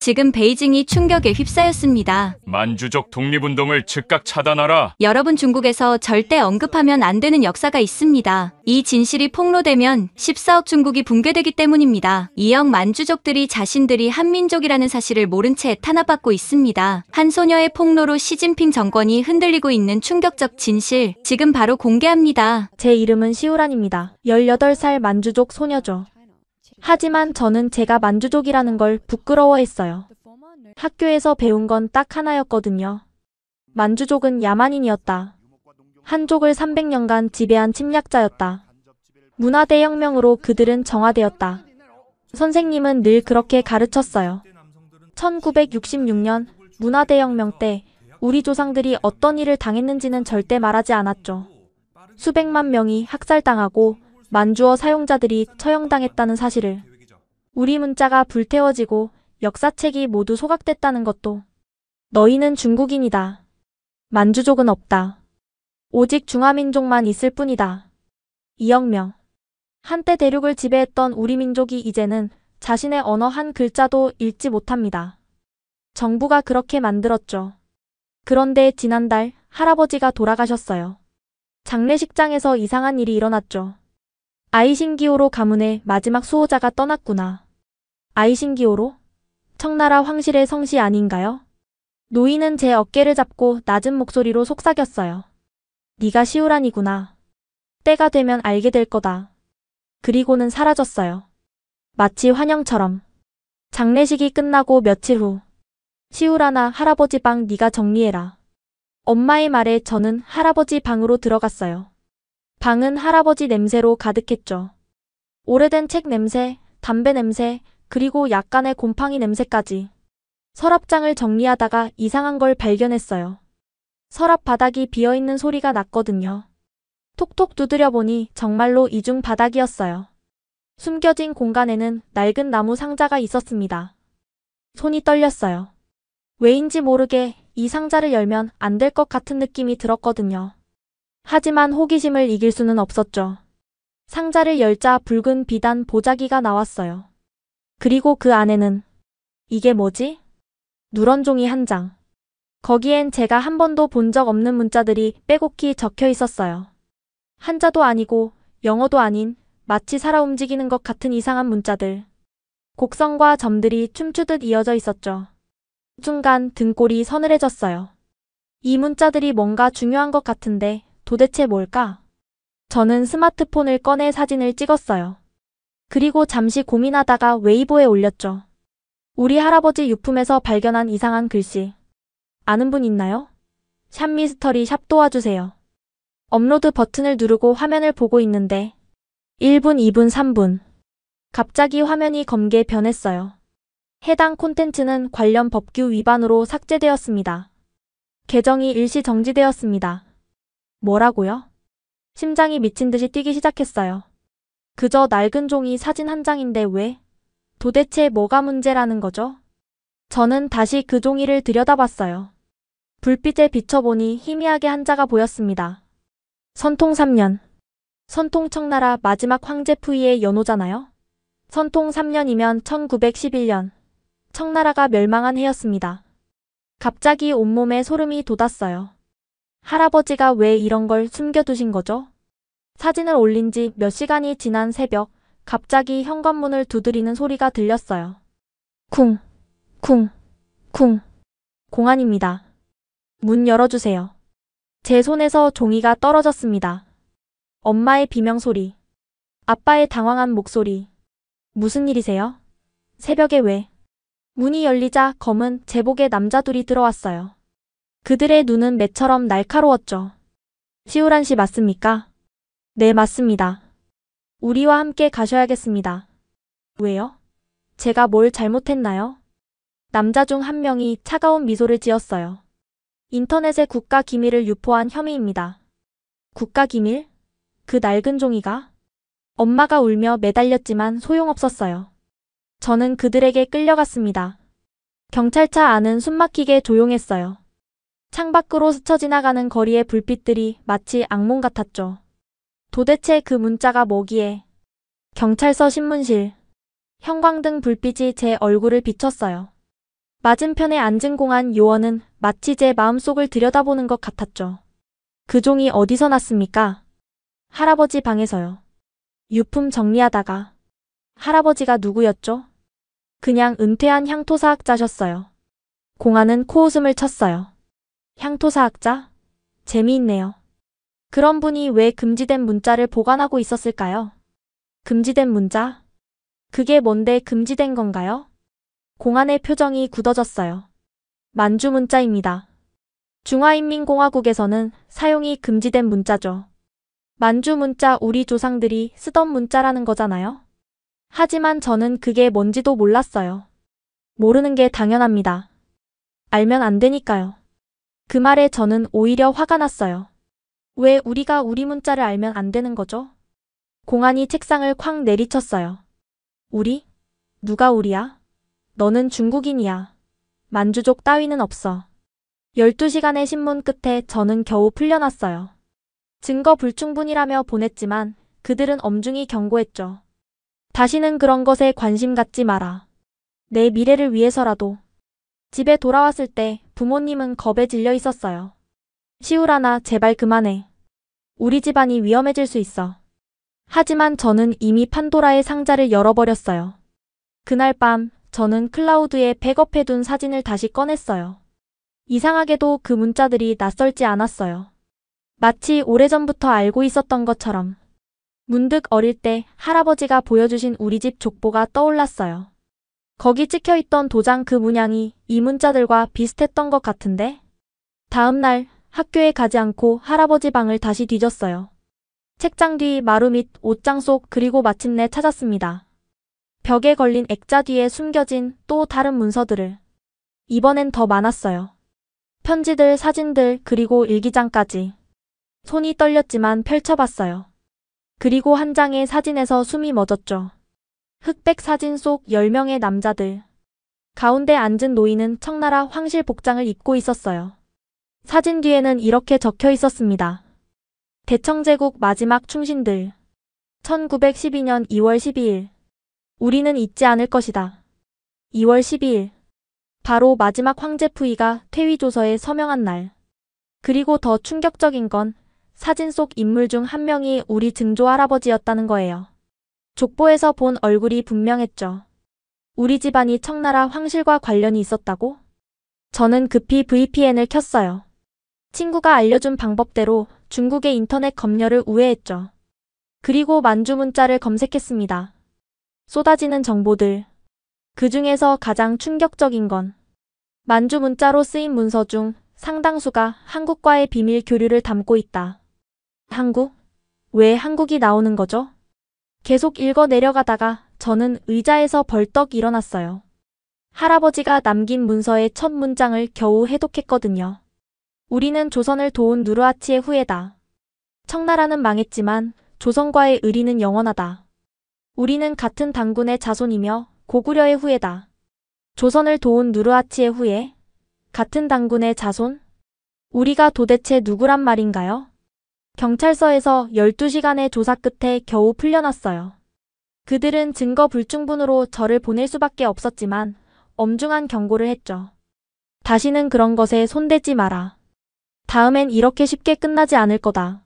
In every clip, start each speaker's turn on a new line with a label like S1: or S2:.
S1: 지금 베이징이 충격에 휩싸였습니다.
S2: 만주족 독립운동을 즉각 차단하라.
S1: 여러분, 중국에서 절대 언급하면 안 되는 역사가 있습니다. 이 진실이 폭로되면 14억 중국이 붕괴되기 때문입니다. 2억 만주족들이 자신들이 한민족이라는 사실을 모른 채 탄압받고 있습니다. 한 소녀의 폭로로 시진핑 정권이 흔들리고 있는 충격적 진실, 지금 바로 공개합니다.
S3: 제 이름은 시우란입니다. 18살 만주족 소녀죠. 하지만 저는 제가 만주족이라는 걸 부끄러워했어요. 학교에서 배운 건 딱 하나였거든요. 만주족은 야만인이었다. 한족을 300년간 지배한 침략자였다. 문화대혁명으로 그들은 정화되었다. 선생님은 늘 그렇게 가르쳤어요. 1966년 문화대혁명 때 우리 조상들이 어떤 일을 당했는지는 절대 말하지 않았죠. 수백만 명이 학살당하고 만주어 사용자들이 처형당했다는 사실을, 우리 문자가 불태워지고 역사책이 모두 소각됐다는 것도. 너희는 중국인이다. 만주족은 없다. 오직 중화민족만 있을 뿐이다. 2억 명. 한때 대륙을 지배했던 우리 민족이 이제는 자신의 언어 한 글자도 읽지 못합니다. 정부가 그렇게 만들었죠. 그런데 지난달 할아버지가 돌아가셨어요. 장례식장에서 이상한 일이 일어났죠. 아이신기호로 가문의 마지막 수호자가 떠났구나. 아이신기호로? 청나라 황실의 성씨 아닌가요? 노인은 제 어깨를 잡고 낮은 목소리로 속삭였어요. 네가 시우란이구나. 때가 되면 알게 될 거다. 그리고는 사라졌어요. 마치 환영처럼. 장례식이 끝나고 며칠 후. 시우란아, 할아버지 방 네가 정리해라. 엄마의 말에 저는 할아버지 방으로 들어갔어요. 방은 할아버지 냄새로 가득했죠. 오래된 책 냄새, 담배 냄새, 그리고 약간의 곰팡이 냄새까지. 서랍장을 정리하다가 이상한 걸 발견했어요. 서랍 바닥이 비어있는 소리가 났거든요. 톡톡 두드려 보니 정말로 이중 바닥이었어요. 숨겨진 공간에는 낡은 나무 상자가 있었습니다. 손이 떨렸어요. 왜인지 모르게 이 상자를 열면 안 될 것 같은 느낌이 들었거든요. 하지만 호기심을 이길 수는 없었죠. 상자를 열자 붉은 비단 보자기가 나왔어요. 그리고 그 안에는, 이게 뭐지? 누런 종이 한 장. 거기엔 제가 한 번도 본 적 없는 문자들이 빼곡히 적혀 있었어요. 한자도 아니고 영어도 아닌 마치 살아 움직이는 것 같은 이상한 문자들. 곡선과 점들이 춤추듯 이어져 있었죠. 순간 등골이 서늘해졌어요. 이 문자들이 뭔가 중요한 것 같은데 도대체 뭘까? 저는 스마트폰을 꺼내 사진을 찍었어요. 그리고 잠시 고민하다가 웨이보에 올렸죠. 우리 할아버지 유품에서 발견한 이상한 글씨. 아는 분 있나요? 샵미스터리 샵 도와주세요. 업로드 버튼을 누르고 화면을 보고 있는데 1분, 2분, 3분. 갑자기 화면이 검게 변했어요. 해당 콘텐츠는 관련 법규 위반으로 삭제되었습니다. 계정이 일시 정지되었습니다. 뭐라고요? 심장이 미친 듯이 뛰기 시작했어요. 그저 낡은 종이 사진 한 장인데 왜? 도대체 뭐가 문제라는 거죠? 저는 다시 그 종이를 들여다봤어요. 불빛에 비춰보니 희미하게 한자가 보였습니다. 선통 3년. 선통 청나라 마지막 황제 푸이의 연호잖아요? 선통 3년이면 1911년. 청나라가 멸망한 해였습니다. 갑자기 온몸에 소름이 돋았어요. 할아버지가 왜 이런 걸 숨겨두신 거죠? 사진을 올린 지 몇 시간이 지난 새벽, 갑자기 현관문을 두드리는 소리가 들렸어요. 쿵, 쿵, 쿵. 공안입니다. 문 열어주세요. 제 손에서 종이가 떨어졌습니다. 엄마의 비명소리. 아빠의 당황한 목소리. 무슨 일이세요? 새벽에 왜? 문이 열리자 검은 제복의 남자 둘이 들어왔어요. 그들의 눈은 매처럼 날카로웠죠. 시우란 씨 맞습니까? 네, 맞습니다. 우리와 함께 가셔야겠습니다. 왜요? 제가 뭘 잘못했나요? 남자 중 한 명이 차가운 미소를 지었어요. 인터넷의 국가 기밀을 유포한 혐의입니다. 국가 기밀? 그 낡은 종이가? 엄마가 울며 매달렸지만 소용없었어요. 저는 그들에게 끌려갔습니다. 경찰차 안은 숨막히게 조용했어요. 창밖으로 스쳐 지나가는 거리의 불빛들이 마치 악몽 같았죠. 도대체 그 문자가 뭐기에? 경찰서 신문실. 형광등 불빛이 제 얼굴을 비췄어요. 맞은편에 앉은 공안 요원은 마치 제 마음속을 들여다보는 것 같았죠. 그 종이 어디서 났습니까? 할아버지 방에서요. 유품 정리하다가. 할아버지가 누구였죠? 그냥 은퇴한 향토사학자셨어요. 공안은 코웃음을 쳤어요. 향토사학자? 재미있네요. 그런 분이 왜 금지된 문자를 보관하고 있었을까요? 금지된 문자? 그게 뭔데 금지된 건가요? 공안의 표정이 굳어졌어요. 만주 문자입니다. 중화인민공화국에서는 사용이 금지된 문자죠. 만주 문자 우리 조상들이 쓰던 문자라는 거잖아요. 하지만 저는 그게 뭔지도 몰랐어요. 모르는 게 당연합니다. 알면 안 되니까요. 그 말에 저는 오히려 화가 났어요. 왜 우리가 우리 문자를 알면 안 되는 거죠? 공안이 책상을 쾅 내리쳤어요. 우리? 누가 우리야? 너는 중국인이야. 만주족 따위는 없어. 12시간의 신문 끝에 저는 겨우 풀려났어요. 증거 불충분이라며 보냈지만 그들은 엄중히 경고했죠. 다시는 그런 것에 관심 갖지 마라. 내 미래를 위해서라도. 집에 돌아왔을 때 부모님은 겁에 질려 있었어요. 시우라나 제발 그만해. 우리 집안이 위험해질 수 있어. 하지만 저는 이미 판도라의 상자를 열어버렸어요. 그날 밤 저는 클라우드에 백업해둔 사진을 다시 꺼냈어요. 이상하게도 그 문자들이 낯설지 않았어요. 마치 오래전부터 알고 있었던 것처럼. 문득 어릴 때 할아버지가 보여주신 우리 집 족보가 떠올랐어요. 거기 찍혀있던 도장 그 문양이 이 문자들과 비슷했던 것 같은데? 다음 날 학교에 가지 않고 할아버지 방을 다시 뒤졌어요. 책장 뒤 마루 및 옷장 속 그리고 마침내 찾았습니다. 벽에 걸린 액자 뒤에 숨겨진 또 다른 문서들을. 이번엔 더 많았어요. 편지들, 사진들, 그리고 일기장까지. 손이 떨렸지만 펼쳐봤어요. 그리고 한 장의 사진에서 숨이 멎었죠. 흑백 사진 속 10명의 남자들. 가운데 앉은 노인은 청나라 황실 복장을 입고 있었어요. 사진 뒤에는 이렇게 적혀 있었습니다. 대청제국 마지막 충신들. 1912년 2월 12일. 우리는 잊지 않을 것이다. 2월 12일. 바로 마지막 황제 푸이가 퇴위조서에 서명한 날. 그리고 더 충격적인 건 사진 속 인물 중 한 명이 우리 증조 할아버지였다는 거예요. 족보에서 본 얼굴이 분명했죠. 우리 집안이 청나라 황실과 관련이 있었다고? 저는 급히 VPN을 켰어요. 친구가 알려준 방법대로 중국의 인터넷 검열을 우회했죠. 그리고 만주 문자를 검색했습니다. 쏟아지는 정보들. 그 중에서 가장 충격적인 건 만주 문자로 쓰인 문서 중 상당수가 한국과의 비밀 교류를 담고 있다. 한국? 왜 한국이 나오는 거죠? 계속 읽어 내려가다가 저는 의자에서 벌떡 일어났어요. 할아버지가 남긴 문서의 첫 문장을 겨우 해독했거든요. 우리는 조선을 도운 누르하치의 후예다. 청나라는 망했지만 조선과의 의리는 영원하다. 우리는 같은 당군의 자손이며 고구려의 후예다. 조선을 도운 누르하치의 후예? 같은 당군의 자손? 우리가 도대체 누구란 말인가요? 경찰서에서 12시간의 조사 끝에 겨우 풀려났어요. 그들은 증거 불충분으로 저를 보낼 수밖에 없었지만 엄중한 경고를 했죠. 다시는 그런 것에 손대지 마라. 다음엔 이렇게 쉽게 끝나지 않을 거다.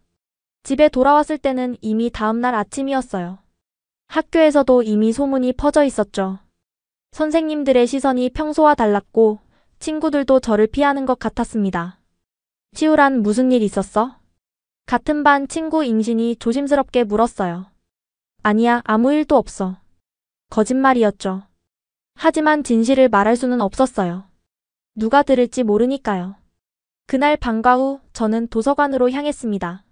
S3: 집에 돌아왔을 때는 이미 다음날 아침이었어요. 학교에서도 이미 소문이 퍼져 있었죠. 선생님들의 시선이 평소와 달랐고 친구들도 저를 피하는 것 같았습니다. 시우란 무슨 일 있었어? 같은 반 친구 잉신이 조심스럽게 물었어요. 아니야, 아무 일도 없어. 거짓말이었죠. 하지만 진실을 말할 수는 없었어요. 누가 들을지 모르니까요. 그날 방과 후 저는 도서관으로 향했습니다.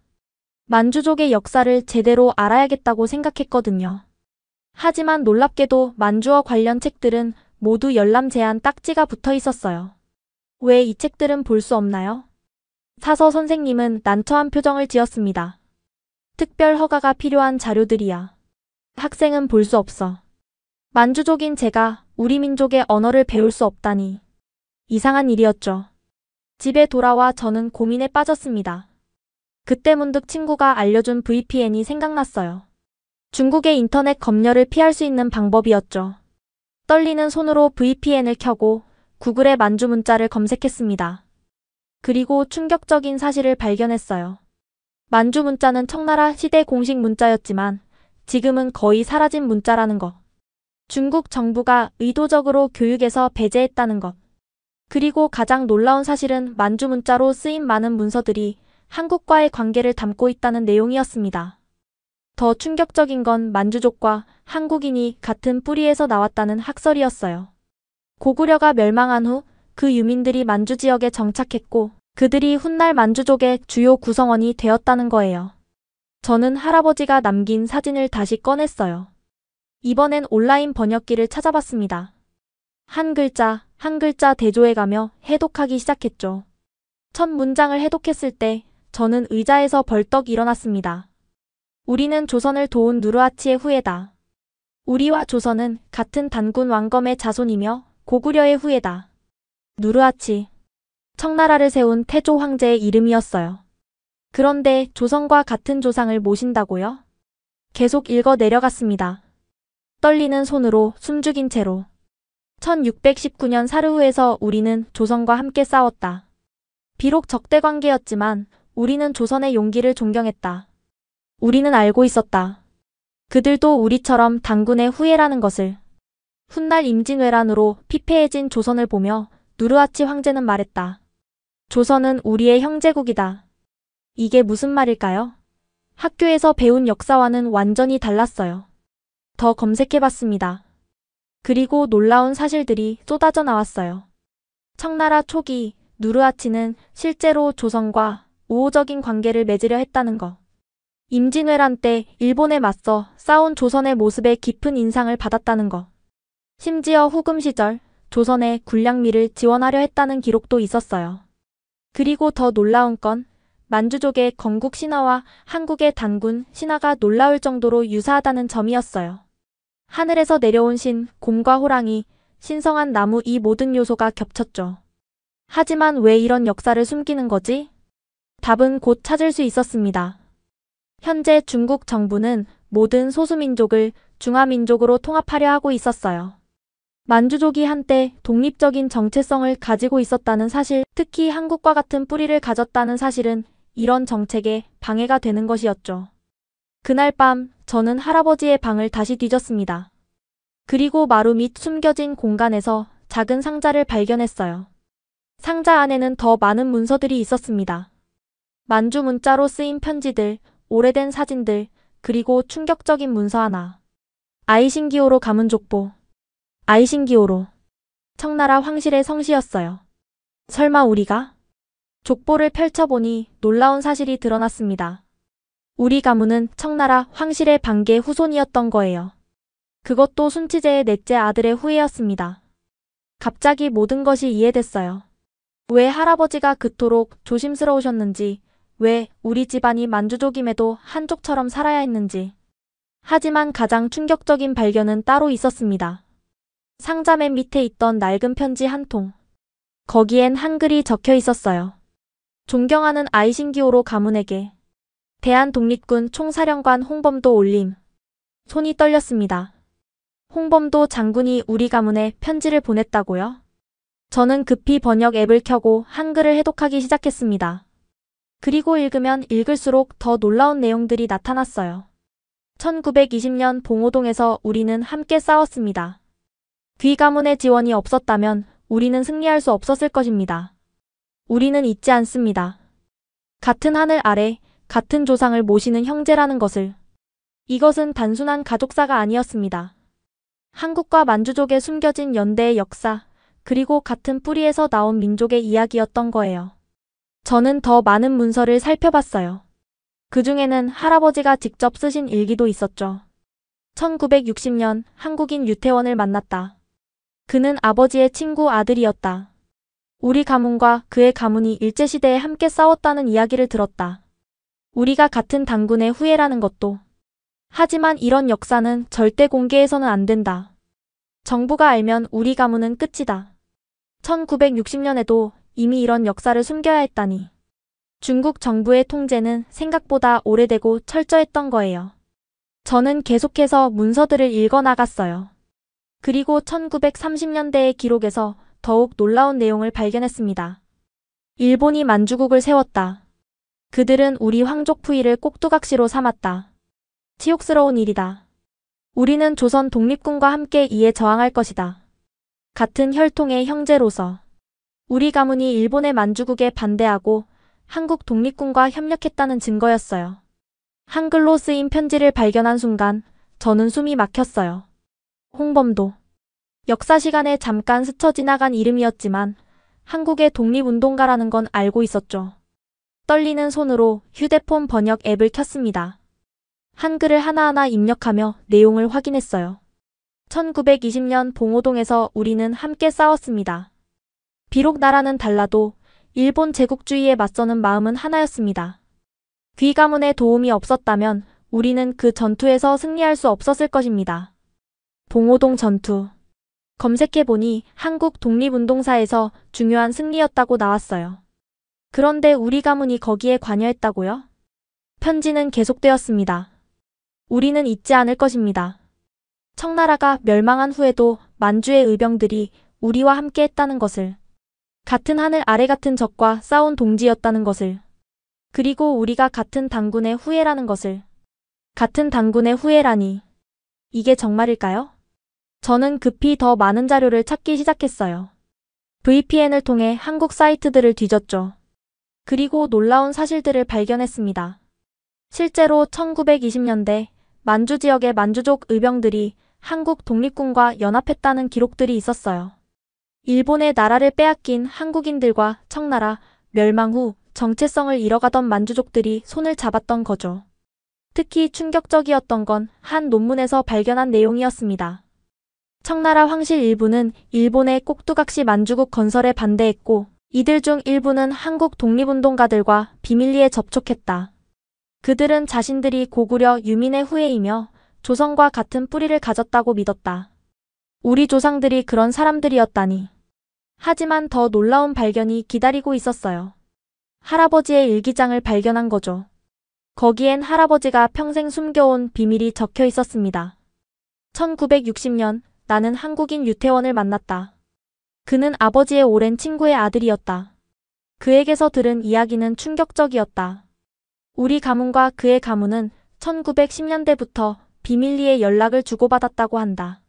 S3: 만주족의 역사를 제대로 알아야겠다고 생각했거든요. 하지만 놀랍게도 만주어 관련 책들은 모두 열람 제한 딱지가 붙어 있었어요. 왜 이 책들은 볼 수 없나요? 사서 선생님은 난처한 표정을 지었습니다. 특별 허가가 필요한 자료들이야. 학생은 볼 수 없어. 만주족인 제가 우리 민족의 언어를 배울 수 없다니. 이상한 일이었죠. 집에 돌아와 저는 고민에 빠졌습니다. 그때 문득 친구가 알려준 VPN이 생각났어요. 중국의 인터넷 검열을 피할 수 있는 방법이었죠. 떨리는 손으로 VPN을 켜고 구글에 만주 문자를 검색했습니다. 그리고 충격적인 사실을 발견했어요. 만주 문자는 청나라 시대 공식 문자였지만 지금은 거의 사라진 문자라는 것. 중국 정부가 의도적으로 교육에서 배제했다는 것. 그리고 가장 놀라운 사실은 만주 문자로 쓰인 많은 문서들이 한국과의 관계를 담고 있다는 내용이었습니다. 더 충격적인 건 만주족과 한국인이 같은 뿌리에서 나왔다는 학설이었어요. 고구려가 멸망한 후 그 유민들이 만주 지역에 정착했고 그들이 훗날 만주족의 주요 구성원이 되었다는 거예요. 저는 할아버지가 남긴 사진을 다시 꺼냈어요. 이번엔 온라인 번역기를 찾아봤습니다. 한 글자 대조해가며 해독하기 시작했죠. 첫 문장을 해독했을 때 저는 의자에서 벌떡 일어났습니다. 우리는 조선을 도운 누르하치의 후예다. 우리와 조선은 같은 단군 왕검의 자손이며 고구려의 후예다. 누르하치. 청나라를 세운 태조 황제의 이름이었어요. 그런데 조선과 같은 조상을 모신다고요? 계속 읽어 내려갔습니다. 떨리는 손으로 숨죽인 채로. 1619년 사르후에서 우리는 조선과 함께 싸웠다. 비록 적대 관계였지만 우리는 조선의 용기를 존경했다. 우리는 알고 있었다. 그들도 우리처럼 단군의 후예라는 것을. 훗날 임진왜란으로 피폐해진 조선을 보며 누르하치 황제는 말했다. 조선은 우리의 형제국이다. 이게 무슨 말일까요? 학교에서 배운 역사와는 완전히 달랐어요. 더 검색해봤습니다. 그리고 놀라운 사실들이 쏟아져 나왔어요. 청나라 초기 누르하치는 실제로 조선과 우호적인 관계를 맺으려 했다는 것. 임진왜란 때 일본에 맞서 싸운 조선의 모습에 깊은 인상을 받았다는 것. 심지어 후금 시절 조선의 군량미를 지원하려 했다는 기록도 있었어요. 그리고 더 놀라운 건 만주족의 건국 신화와 한국의 단군 신화가 놀라울 정도로 유사하다는 점이었어요. 하늘에서 내려온 신, 곰과 호랑이, 신성한 나무 이 모든 요소가 겹쳤죠. 하지만 왜 이런 역사를 숨기는 거지? 답은 곧 찾을 수 있었습니다. 현재 중국 정부는 모든 소수민족을 중화민족으로 통합하려 하고 있었어요. 만주족이 한때 독립적인 정체성을 가지고 있었다는 사실, 특히 한국과 같은 뿌리를 가졌다는 사실은 이런 정책에 방해가 되는 것이었죠. 그날 밤 저는 할아버지의 방을 다시 뒤졌습니다. 그리고 마루 밑 숨겨진 공간에서 작은 상자를 발견했어요. 상자 안에는 더 많은 문서들이 있었습니다. 만주 문자로 쓰인 편지들, 오래된 사진들, 그리고 충격적인 문서 하나. 아이신기호로 가문 족보. 아이신기호로. 청나라 황실의 성씨였어요. 설마 우리가? 족보를 펼쳐보니 놀라운 사실이 드러났습니다. 우리 가문은 청나라 황실의 반계 후손이었던 거예요. 그것도 순치제의 넷째 아들의 후예였습니다. 갑자기 모든 것이 이해됐어요. 왜 할아버지가 그토록 조심스러우셨는지, 왜 우리 집안이 만주족임에도 한족처럼 살아야 했는지. 하지만 가장 충격적인 발견은 따로 있었습니다. 상자 맨 밑에 있던 낡은 편지 한 통. 거기엔 한글이 적혀 있었어요. 존경하는 아이신기호로 가문에게. 대한독립군 총사령관 홍범도 올림. 손이 떨렸습니다. 홍범도 장군이 우리 가문에 편지를 보냈다고요? 저는 급히 번역 앱을 켜고 한글을 해독하기 시작했습니다. 그리고 읽으면 읽을수록 더 놀라운 내용들이 나타났어요. 1920년 봉오동에서 우리는 함께 싸웠습니다. 귀 가문의 지원이 없었다면 우리는 승리할 수 없었을 것입니다. 우리는 잊지 않습니다. 같은 하늘 아래 같은 조상을 모시는 형제라는 것을. 이것은 단순한 가족사가 아니었습니다. 한국과 만주족에 숨겨진 연대의 역사, 그리고 같은 뿌리에서 나온 민족의 이야기였던 거예요. 저는 더 많은 문서를 살펴봤어요. 그 중에는 할아버지가 직접 쓰신 일기도 있었죠. 1960년 한국인 유태원을 만났다. 그는 아버지의 친구 아들이었다. 우리 가문과 그의 가문이 일제시대에 함께 싸웠다는 이야기를 들었다. 우리가 같은 단군의 후예라는 것도. 하지만 이런 역사는 절대 공개해서는 안 된다. 정부가 알면 우리 가문은 끝이다. 1960년에도 이미 이런 역사를 숨겨야 했다니. 중국 정부의 통제는 생각보다 오래되고 철저했던 거예요. 저는 계속해서 문서들을 읽어 나갔어요. 그리고 1930년대의 기록에서 더욱 놀라운 내용을 발견했습니다. 일본이 만주국을 세웠다. 그들은 우리 황족 부위를 꼭두각시로 삼았다. 치욕스러운 일이다. 우리는 조선 독립군과 함께 이에 저항할 것이다. 같은 혈통의 형제로서 우리 가문이 일본의 만주국에 반대하고 한국 독립군과 협력했다는 증거였어요. 한글로 쓰인 편지를 발견한 순간 저는 숨이 막혔어요. 홍범도. 역사 시간에 잠깐 스쳐 지나간 이름이었지만 한국의 독립운동가라는 건 알고 있었죠. 떨리는 손으로 휴대폰 번역 앱을 켰습니다. 한글을 하나하나 입력하며 내용을 확인했어요. 1920년 봉오동에서 우리는 함께 싸웠습니다. 비록 나라는 달라도 일본 제국주의에 맞서는 마음은 하나였습니다. 귀 가문의 도움이 없었다면 우리는 그 전투에서 승리할 수 없었을 것입니다. 봉오동 전투. 검색해보니 한국 독립운동사에서 중요한 승리였다고 나왔어요. 그런데 우리 가문이 거기에 관여했다고요? 편지는 계속되었습니다. 우리는 잊지 않을 것입니다. 청나라가 멸망한 후에도 만주의 의병들이 우리와 함께 했다는 것을, 같은 하늘 아래 같은 적과 싸운 동지였다는 것을, 그리고 우리가 같은 당군의 후예라는 것을. 같은 당군의 후예라니. 이게 정말일까요? 저는 급히 더 많은 자료를 찾기 시작했어요. VPN을 통해 한국 사이트들을 뒤졌죠. 그리고 놀라운 사실들을 발견했습니다. 실제로 1920년대 만주 지역의 만주족 의병들이 한국 독립군과 연합했다는 기록들이 있었어요. 일본의 나라를 빼앗긴 한국인들과 청나라 멸망 후 정체성을 잃어가던 만주족들이 손을 잡았던 거죠. 특히 충격적이었던 건 한 논문에서 발견한 내용이었습니다. 청나라 황실 일부는 일본의 꼭두각시 만주국 건설에 반대했고 이들 중 일부는 한국 독립운동가들과 비밀리에 접촉했다. 그들은 자신들이 고구려 유민의 후예이며 조선과 같은 뿌리를 가졌다고 믿었다. 우리 조상들이 그런 사람들이었다니. 하지만 더 놀라운 발견이 기다리고 있었어요. 할아버지의 일기장을 발견한 거죠. 거기엔 할아버지가 평생 숨겨온 비밀이 적혀 있었습니다. 1960년 나는 한국인 유태원을 만났다. 그는 아버지의 오랜 친구의 아들이었다. 그에게서 들은 이야기는 충격적이었다. 우리 가문과 그의 가문은 1910년대부터 비밀리에 연락을 주고받았다고 한다.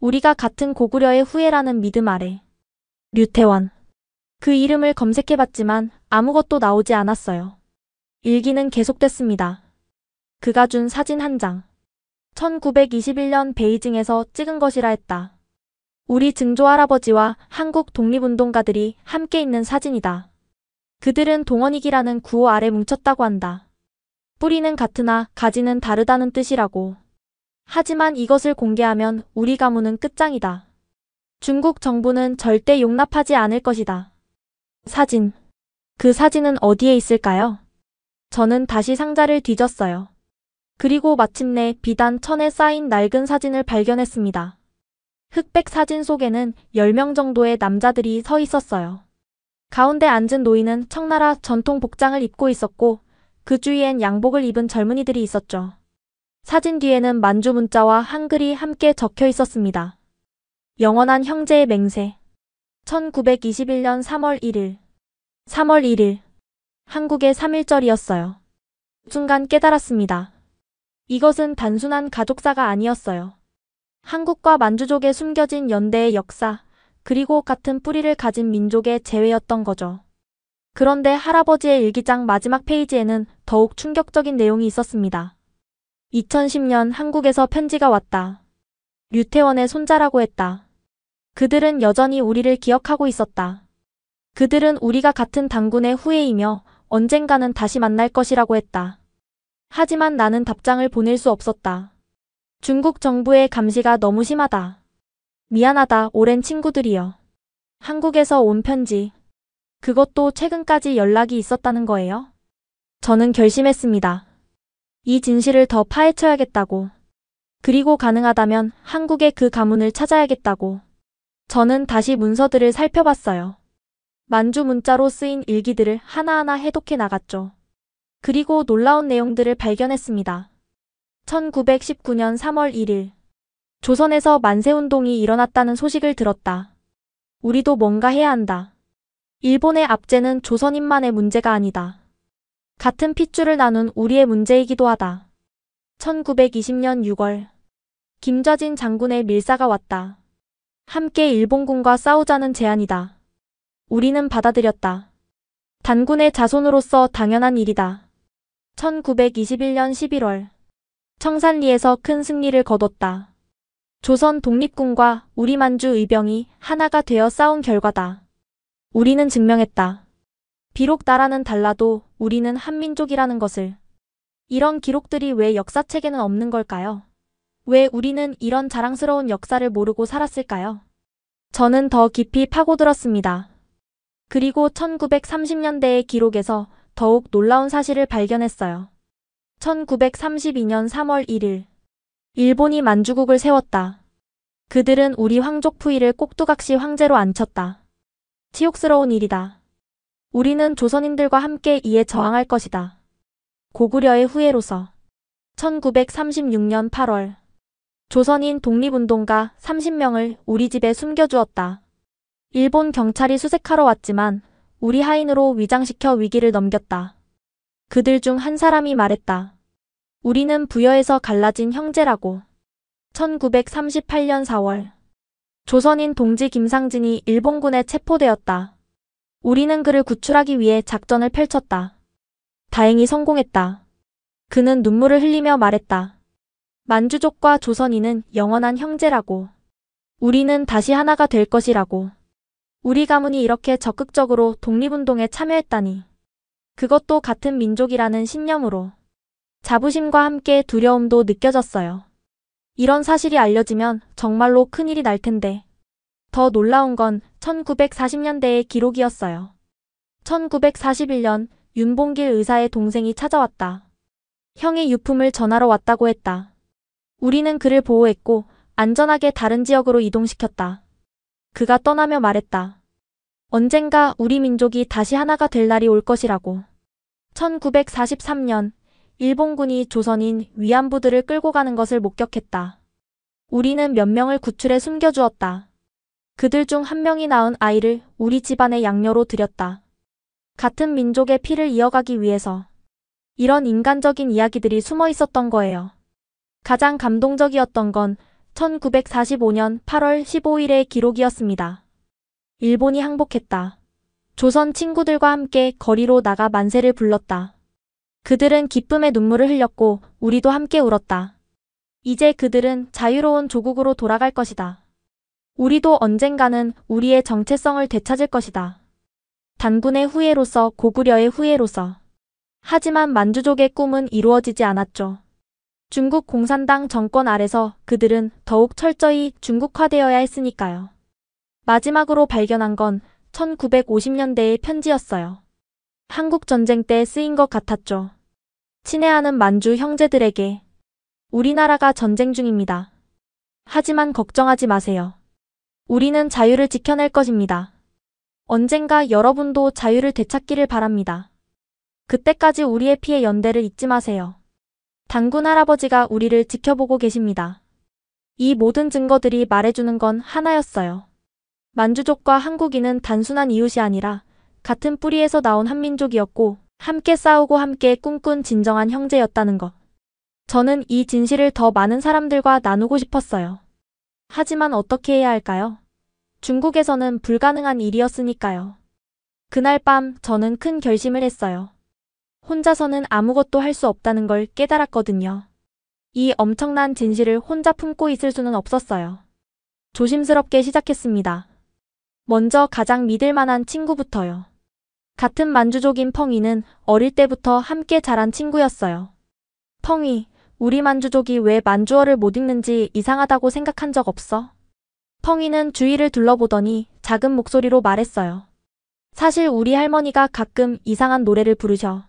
S3: 우리가 같은 고구려의 후예라는 믿음 아래. 류태원. 그 이름을 검색해봤지만 아무것도 나오지 않았어요. 일기는 계속됐습니다. 그가 준 사진 한 장. 1921년 베이징에서 찍은 것이라 했다. 우리 증조 할아버지와 한국 독립운동가들이 함께 있는 사진이다. 그들은 동원익이라는 구호 아래 뭉쳤다고 한다. 뿌리는 같으나 가지는 다르다는 뜻이라고. 하지만 이것을 공개하면 우리 가문은 끝장이다. 중국 정부는 절대 용납하지 않을 것이다. 사진. 그 사진은 어디에 있을까요? 저는 다시 상자를 뒤졌어요. 그리고 마침내 비단 천에 쌓인 낡은 사진을 발견했습니다. 흑백 사진 속에는 10명 정도의 남자들이 서 있었어요. 가운데 앉은 노인은 청나라 전통 복장을 입고 있었고 그 주위엔 양복을 입은 젊은이들이 있었죠. 사진 뒤에는 만주 문자와 한글이 함께 적혀 있었습니다. 영원한 형제의 맹세. 1921년 3월 1일. 3월 1일. 한국의 3.1절이었어요. 순간 깨달았습니다. 이것은 단순한 가족사가 아니었어요. 한국과 만주족에 숨겨진 연대의 역사, 그리고 같은 뿌리를 가진 민족의 재회였던 거죠. 그런데 할아버지의 일기장 마지막 페이지에는 더욱 충격적인 내용이 있었습니다. 2010년 한국에서 편지가 왔다. 류태원의 손자라고 했다. 그들은 여전히 우리를 기억하고 있었다. 그들은 우리가 같은 당군의 후예이며 언젠가는 다시 만날 것이라고 했다. 하지만 나는 답장을 보낼 수 없었다. 중국 정부의 감시가 너무 심하다. 미안하다, 오랜 친구들이여. 한국에서 온 편지. 그것도 최근까지 연락이 있었다는 거예요? 저는 결심했습니다. 이 진실을 더 파헤쳐야겠다고. 그리고 가능하다면 한국의 그 가문을 찾아야겠다고. 저는 다시 문서들을 살펴봤어요. 만주 문자로 쓰인 일기들을 하나하나 해독해 나갔죠. 그리고 놀라운 내용들을 발견했습니다. 1919년 3월 1일. 조선에서 만세운동이 일어났다는 소식을 들었다. 우리도 뭔가 해야 한다. 일본의 압제는 조선인만의 문제가 아니다. 같은 핏줄을 나눈 우리의 문제이기도 하다. 1920년 6월 김좌진 장군의 밀사가 왔다. 함께 일본군과 싸우자는 제안이다. 우리는 받아들였다. 단군의 자손으로서 당연한 일이다. 1921년 11월 청산리에서 큰 승리를 거뒀다. 조선 독립군과 우리 만주 의병이 하나가 되어 싸운 결과다. 우리는 증명했다. 비록 나라는 달라도 우리는 한민족이라는 것을. 이런 기록들이 왜 역사책에는 없는 걸까요? 왜 우리는 이런 자랑스러운 역사를 모르고 살았을까요? 저는 더 깊이 파고들었습니다. 그리고 1930년대의 기록에서 더욱 놀라운 사실을 발견했어요. 1932년 3월 1일 일본이 만주국을 세웠다. 그들은 우리 황족 푸이를 꼭두각시 황제로 앉혔다. 치욕스러운 일이다. 우리는 조선인들과 함께 이에 저항할 것이다. 고구려의 후예로서 1936년 8월 조선인 독립운동가 30명을 우리 집에 숨겨주었다. 일본 경찰이 수색하러 왔지만 우리 하인으로 위장시켜 위기를 넘겼다. 그들 중 한 사람이 말했다. 우리는 부여에서 갈라진 형제라고. 1938년 4월 조선인 동지 김상진이 일본군에 체포되었다. 우리는 그를 구출하기 위해 작전을 펼쳤다. 다행히 성공했다. 그는 눈물을 흘리며 말했다. 만주족과 조선인은 영원한 형제라고. 우리는 다시 하나가 될 것이라고. 우리 가문이 이렇게 적극적으로 독립운동에 참여했다니. 그것도 같은 민족이라는 신념으로. 자부심과 함께 두려움도 느껴졌어요. 이런 사실이 알려지면 정말로 큰일이 날 텐데. 더 놀라운 건 1940년대의 기록이었어요. 1941년 윤봉길 의사의 동생이 찾아왔다. 형의 유품을 전하러 왔다고 했다. 우리는 그를 보호했고 안전하게 다른 지역으로 이동시켰다. 그가 떠나며 말했다. 언젠가 우리 민족이 다시 하나가 될 날이 올 것이라고. 1943년 일본군이 조선인 위안부들을 끌고 가는 것을 목격했다. 우리는 몇 명을 구출해 숨겨주었다. 그들 중 한 명이 낳은 아이를 우리 집안의 양녀로 들였다. 같은 민족의 피를 이어가기 위해서. 이런 인간적인 이야기들이 숨어 있었던 거예요. 가장 감동적이었던 건 1945년 8월 15일의 기록이었습니다. 일본이 항복했다. 조선 친구들과 함께 거리로 나가 만세를 불렀다. 그들은 기쁨의 눈물을 흘렸고 우리도 함께 울었다. 이제 그들은 자유로운 조국으로 돌아갈 것이다. 우리도 언젠가는 우리의 정체성을 되찾을 것이다. 단군의 후예로서 고구려의 후예로서. 하지만 만주족의 꿈은 이루어지지 않았죠. 중국 공산당 정권 아래서 그들은 더욱 철저히 중국화되어야 했으니까요. 마지막으로 발견한 건 1950년대의 편지였어요. 한국전쟁 때 쓰인 것 같았죠. 친애하는 만주 형제들에게. 우리나라가 전쟁 중입니다. 하지만 걱정하지 마세요. 우리는 자유를 지켜낼 것입니다. 언젠가 여러분도 자유를 되찾기를 바랍니다. 그때까지 우리의 피해 연대를 잊지 마세요. 단군 할아버지가 우리를 지켜보고 계십니다. 이 모든 증거들이 말해주는 건 하나였어요. 만주족과 한국인은 단순한 이웃이 아니라 같은 뿌리에서 나온 한민족이었고 함께 싸우고 함께 꿈꾼 진정한 형제였다는 것. 저는 이 진실을 더 많은 사람들과 나누고 싶었어요. 하지만 어떻게 해야 할까요? 중국에서는 불가능한 일이었으니까요. 그날 밤 저는 큰 결심을 했어요. 혼자서는 아무것도 할 수 없다는 걸 깨달았거든요. 이 엄청난 진실을 혼자 품고 있을 수는 없었어요. 조심스럽게 시작했습니다. 먼저 가장 믿을 만한 친구부터요. 같은 만주족인 펑이는 어릴 때부터 함께 자란 친구였어요. 펑이, 우리 만주족이 왜 만주어를 못 읽는지 이상하다고 생각한 적 없어? 펑이는 주위를 둘러보더니 작은 목소리로 말했어요. 사실 우리 할머니가 가끔 이상한 노래를 부르셔.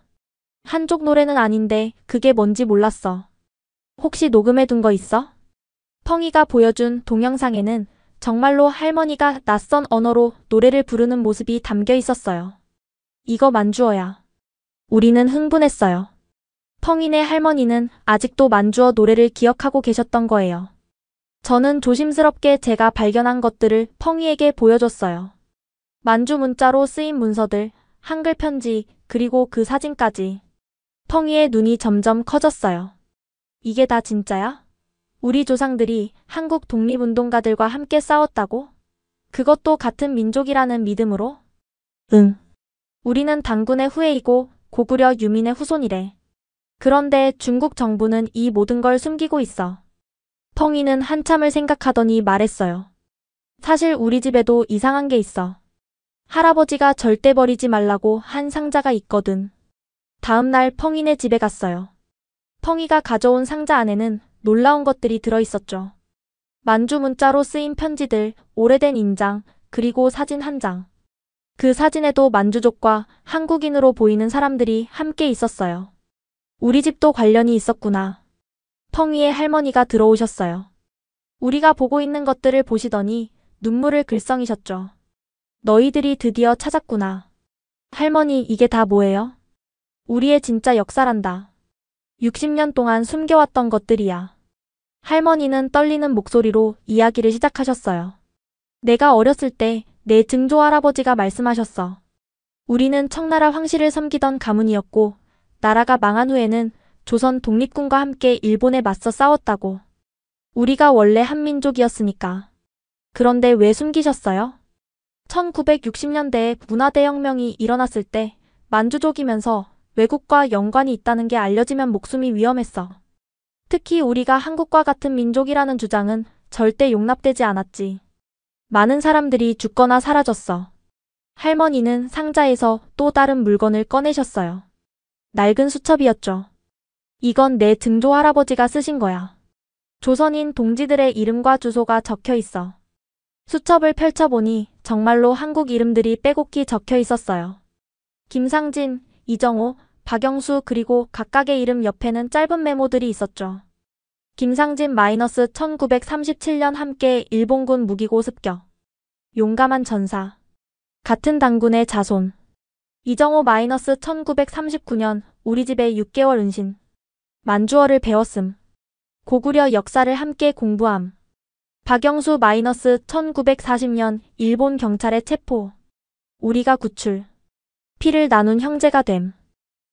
S3: 한족 노래는 아닌데 그게 뭔지 몰랐어. 혹시 녹음해둔 거 있어? 펑이가 보여준 동영상에는 정말로 할머니가 낯선 언어로 노래를 부르는 모습이 담겨 있었어요. 이거 만주어야. 우리는 흥분했어요. 펑이네 할머니는 아직도 만주어 노래를 기억하고 계셨던 거예요. 저는 조심스럽게 제가 발견한 것들을 펑이에게 보여줬어요. 만주 문자로 쓰인 문서들, 한글 편지, 그리고 그 사진까지. 펑이의 눈이 점점 커졌어요. 이게 다 진짜야? 우리 조상들이 한국 독립운동가들과 함께 싸웠다고? 그것도 같은 민족이라는 믿음으로? 응. 우리는 단군의 후예이고 고구려 유민의 후손이래. 그런데 중국 정부는 이 모든 걸 숨기고 있어. 펑이는 한참을 생각하더니 말했어요. 사실 우리 집에도 이상한 게 있어. 할아버지가 절대 버리지 말라고 한 상자가 있거든. 다음 날 펑이네 집에 갔어요. 펑이가 가져온 상자 안에는 놀라운 것들이 들어있었죠. 만주 문자로 쓰인 편지들, 오래된 인장, 그리고 사진 한 장. 그 사진에도 만주족과 한국인으로 보이는 사람들이 함께 있었어요. 우리 집도 관련이 있었구나. 펑이의 할머니가 들어오셨어요. 우리가 보고 있는 것들을 보시더니 눈물을 글썽이셨죠. 너희들이 드디어 찾았구나. 할머니, 이게 다 뭐예요? 우리의 진짜 역사란다. 60년 동안 숨겨왔던 것들이야. 할머니는 떨리는 목소리로 이야기를 시작하셨어요. 내가 어렸을 때 내 증조 할아버지가 말씀하셨어. 우리는 청나라 황실을 섬기던 가문이었고 나라가 망한 후에는 조선 독립군과 함께 일본에 맞서 싸웠다고. 우리가 원래 한민족이었으니까. 그런데 왜 숨기셨어요? 1960년대에 문화대혁명이 일어났을 때 만주족이면서 외국과 연관이 있다는 게 알려지면 목숨이 위험했어. 특히 우리가 한국과 같은 민족이라는 주장은 절대 용납되지 않았지. 많은 사람들이 죽거나 사라졌어. 할머니는 상자에서 또 다른 물건을 꺼내셨어요. 낡은 수첩이었죠. 이건 내 증조 할아버지가 쓰신 거야. 조선인 동지들의 이름과 주소가 적혀 있어. 수첩을 펼쳐보니 정말로 한국 이름들이 빼곡히 적혀 있었어요. 김상진, 이정호, 박영수 그리고 각각의 이름 옆에는 짧은 메모들이 있었죠. 김상진 -1937년 함께 일본군 무기고 습격. 용감한 전사. 같은 단군의 자손. 이정호 -1939년 우리 집에 6개월 은신. 만주어를 배웠음. 고구려 역사를 함께 공부함. 박영수 -1940년 일본 경찰의 체포. 우리가 구출. 피를 나눈 형제가 됨.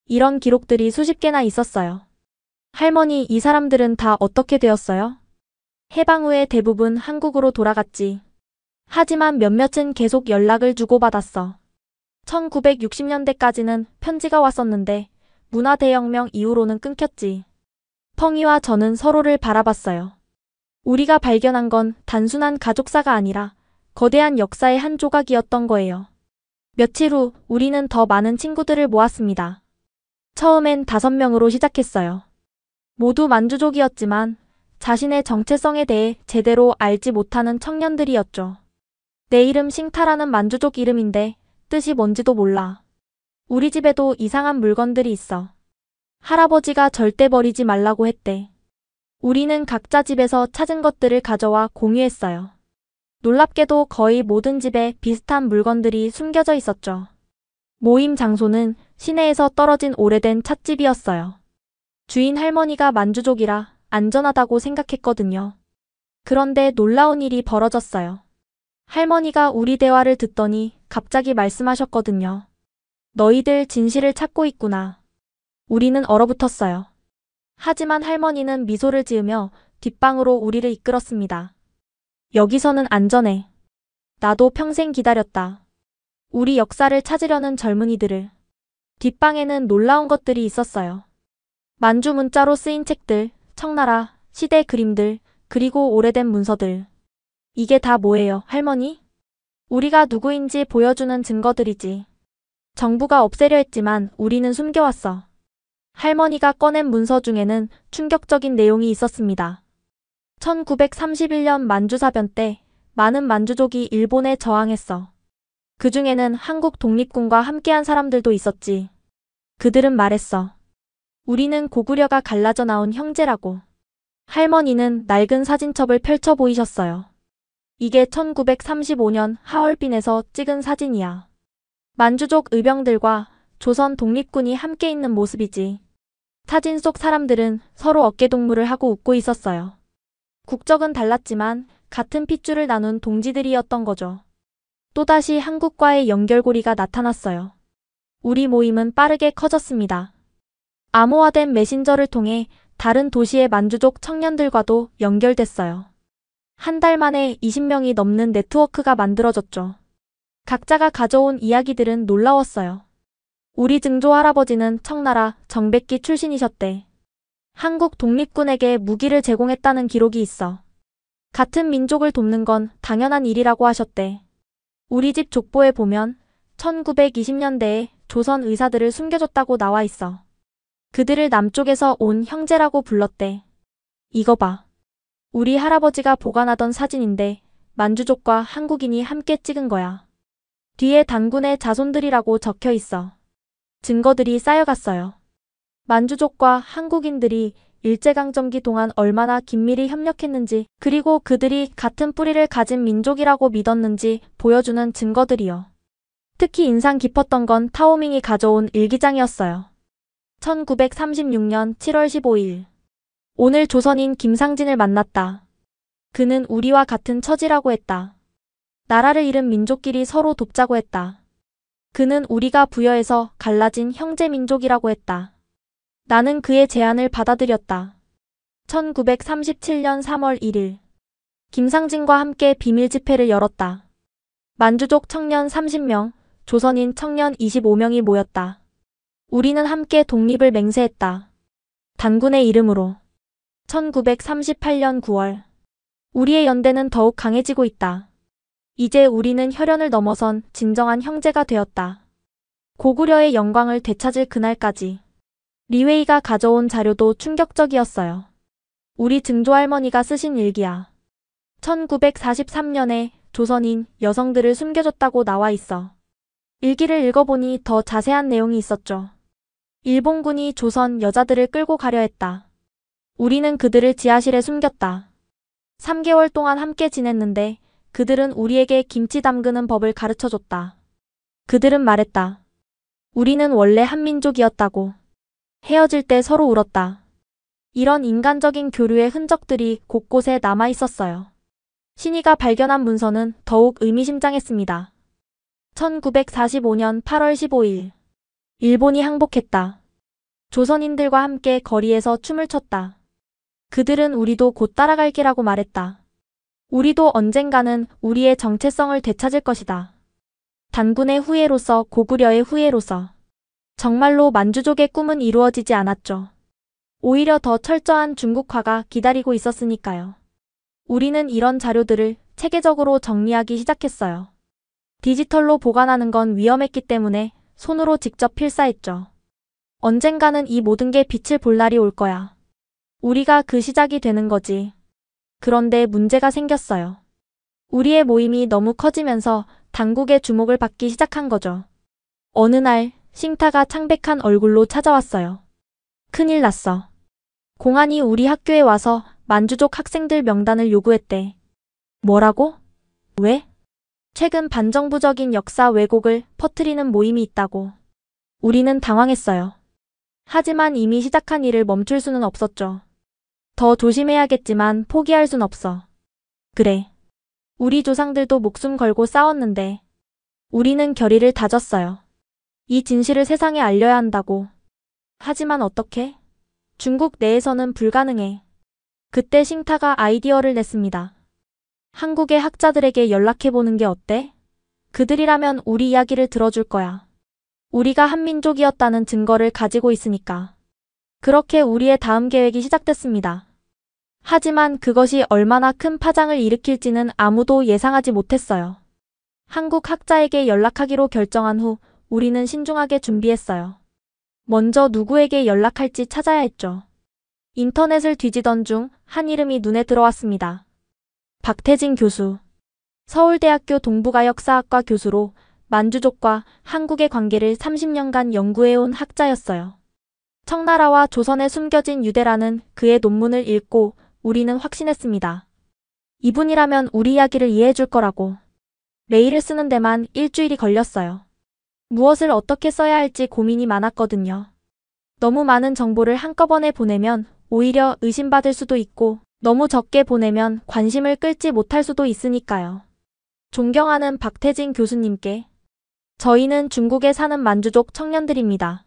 S3: 이런 기록들이 수십 개나 있었어요. 할머니, 이 사람들은 다 어떻게 되었어요? 해방 후에 대부분 한국으로 돌아갔지. 하지만 몇몇은 계속 연락을 주고받았어. 1960년대까지는 편지가 왔었는데 문화대혁명 이후로는 끊겼지. 펑이와 저는 서로를 바라봤어요. 우리가 발견한 건 단순한 가족사가 아니라 거대한 역사의 한 조각이었던 거예요. 며칠 후 우리는 더 많은 친구들을 모았습니다. 처음엔 5명으로 시작했어요. 모두 만주족이었지만 자신의 정체성에 대해 제대로 알지 못하는 청년들이었죠. 내 이름 싱타라는 만주족 이름인데 뜻이 뭔지도 몰라. 우리 집에도 이상한 물건들이 있어. 할아버지가 절대 버리지 말라고 했대. 우리는 각자 집에서 찾은 것들을 가져와 공유했어요. 놀랍게도 거의 모든 집에 비슷한 물건들이 숨겨져 있었죠. 모임 장소는 시내에서 떨어진 오래된 찻집이었어요. 주인 할머니가 만주족이라 안전하다고 생각했거든요. 그런데 놀라운 일이 벌어졌어요. 할머니가 우리 대화를 듣더니 갑자기 말씀하셨거든요. 너희들 진실을 찾고 있구나. 우리는 얼어붙었어요. 하지만 할머니는 미소를 지으며 뒷방으로 우리를 이끌었습니다. 여기서는 안전해. 나도 평생 기다렸다. 우리 역사를 찾으려는 젊은이들을. 뒷방에는 놀라운 것들이 있었어요. 만주 문자로 쓰인 책들, 청나라, 시대 그림들, 그리고 오래된 문서들. 이게 다 뭐예요, 할머니? 우리가 누구인지 보여주는 증거들이지. 정부가 없애려 했지만 우리는 숨겨왔어. 할머니가 꺼낸 문서 중에는 충격적인 내용이 있었습니다. 1931년 만주사변 때 많은 만주족이 일본에 저항했어. 그 중에는 한국 독립군과 함께한 사람들도 있었지. 그들은 말했어. 우리는 고구려가 갈라져 나온 형제라고. 할머니는 낡은 사진첩을 펼쳐 보이셨어요. 이게 1935년 하얼빈에서 찍은 사진이야. 만주족 의병들과 조선 독립군이 함께 있는 모습이지. 사진 속 사람들은 서로 어깨동무를 하고 웃고 있었어요. 국적은 달랐지만 같은 핏줄을 나눈 동지들이었던 거죠. 또다시 한국과의 연결고리가 나타났어요. 우리 모임은 빠르게 커졌습니다. 암호화된 메신저를 통해 다른 도시의 만주족 청년들과도 연결됐어요. 한 달 만에 20명이 넘는 네트워크가 만들어졌죠. 각자가 가져온 이야기들은 놀라웠어요. 우리 증조 할아버지는 청나라 정백기 출신이셨대. 한국 독립군에게 무기를 제공했다는 기록이 있어. 같은 민족을 돕는 건 당연한 일이라고 하셨대. 우리 집 족보에 보면 1920년대에 조선 의사들을 숨겨줬다고 나와 있어. 그들을 남쪽에서 온 형제라고 불렀대. 이거 봐. 우리 할아버지가 보관하던 사진인데 만주족과 한국인이 함께 찍은 거야. 뒤에 단군의 자손들이라고 적혀 있어. 증거들이 쌓여갔어요. 만주족과 한국인들이 일제강점기 동안 얼마나 긴밀히 협력했는지, 그리고 그들이 같은 뿌리를 가진 민족이라고 믿었는지 보여주는 증거들이요. 특히 인상 깊었던 건 타오밍이 가져온 일기장이었어요. 1936년 7월 15일. 오늘 조선인 김상진을 만났다. 그는 우리와 같은 처지라고 했다. 나라를 잃은 민족끼리 서로 돕자고 했다. 그는 우리가 부여해서 갈라진 형제 민족이라고 했다. 나는 그의 제안을 받아들였다. 1937년 3월 1일. 김상진과 함께 비밀 집회를 열었다. 만주족 청년 30명, 조선인 청년 25명이 모였다. 우리는 함께 독립을 맹세했다. 단군의 이름으로. 1938년 9월. 우리의 연대는 더욱 강해지고 있다. 이제 우리는 혈연을 넘어선 진정한 형제가 되었다. 고구려의 영광을 되찾을 그날까지. 리웨이가 가져온 자료도 충격적이었어요. 우리 증조할머니가 쓰신 일기야. 1943년에 조선인 여성들을 숨겨줬다고 나와 있어. 일기를 읽어보니 더 자세한 내용이 있었죠. 일본군이 조선 여자들을 끌고 가려 했다. 우리는 그들을 지하실에 숨겼다. 3개월 동안 함께 지냈는데 그들은 우리에게 김치 담그는 법을 가르쳐줬다. 그들은 말했다. 우리는 원래 한민족이었다고. 헤어질 때 서로 울었다. 이런 인간적인 교류의 흔적들이 곳곳에 남아 있었어요. 신이가 발견한 문서는 더욱 의미심장했습니다. 1945년 8월 15일. 일본이 항복했다. 조선인들과 함께 거리에서 춤을 췄다. 그들은 우리도 곧 따라갈 기라고 말했다. 우리도 언젠가는 우리의 정체성을 되찾을 것이다. 단군의 후예로서, 고구려의 후예로서. 정말로 만주족의 꿈은 이루어지지 않았죠. 오히려 더 철저한 중국화가 기다리고 있었으니까요. 우리는 이런 자료들을 체계적으로 정리하기 시작했어요. 디지털로 보관하는 건 위험했기 때문에 손으로 직접 필사했죠. 언젠가는 이 모든 게 빛을 볼 날이 올 거야. 우리가 그 시작이 되는 거지. 그런데 문제가 생겼어요. 우리의 모임이 너무 커지면서 당국의 주목을 받기 시작한 거죠. 어느 날 싱타가 창백한 얼굴로 찾아왔어요. 큰일 났어. 공안이 우리 학교에 와서 만주족 학생들 명단을 요구했대. 뭐라고? 왜? 최근 반정부적인 역사 왜곡을 퍼뜨리는 모임이 있다고. 우리는 당황했어요. 하지만 이미 시작한 일을 멈출 수는 없었죠. 더 조심해야겠지만 포기할 순 없어. 그래. 우리 조상들도 목숨 걸고 싸웠는데 우리는 결의를 다졌어요. 이 진실을 세상에 알려야 한다고. 하지만 어떻게? 중국 내에서는 불가능해. 그때 싱타가 아이디어를 냈습니다. 한국의 학자들에게 연락해보는 게 어때? 그들이라면 우리 이야기를 들어줄 거야. 우리가 한민족이었다는 증거를 가지고 있으니까. 그렇게 우리의 다음 계획이 시작됐습니다. 하지만 그것이 얼마나 큰 파장을 일으킬지는 아무도 예상하지 못했어요. 한국 학자에게 연락하기로 결정한 후 우리는 신중하게 준비했어요. 먼저 누구에게 연락할지 찾아야 했죠. 인터넷을 뒤지던 중 한 이름이 눈에 들어왔습니다. 박태진 교수. 서울대학교 동북아 역사학과 교수로 만주족과 한국의 관계를 30년간 연구해온 학자였어요. 청나라와 조선에 숨겨진 유대라는 그의 논문을 읽고 우리는 확신했습니다. 이분이라면 우리 이야기를 이해해줄 거라고. 메일을 쓰는 데만 일주일이 걸렸어요. 무엇을 어떻게 써야 할지 고민이 많았거든요. 너무 많은 정보를 한꺼번에 보내면 오히려 의심받을 수도 있고 너무 적게 보내면 관심을 끌지 못할 수도 있으니까요. 존경하는 박태진 교수님께 저희는 중국에 사는 만주족 청년들입니다.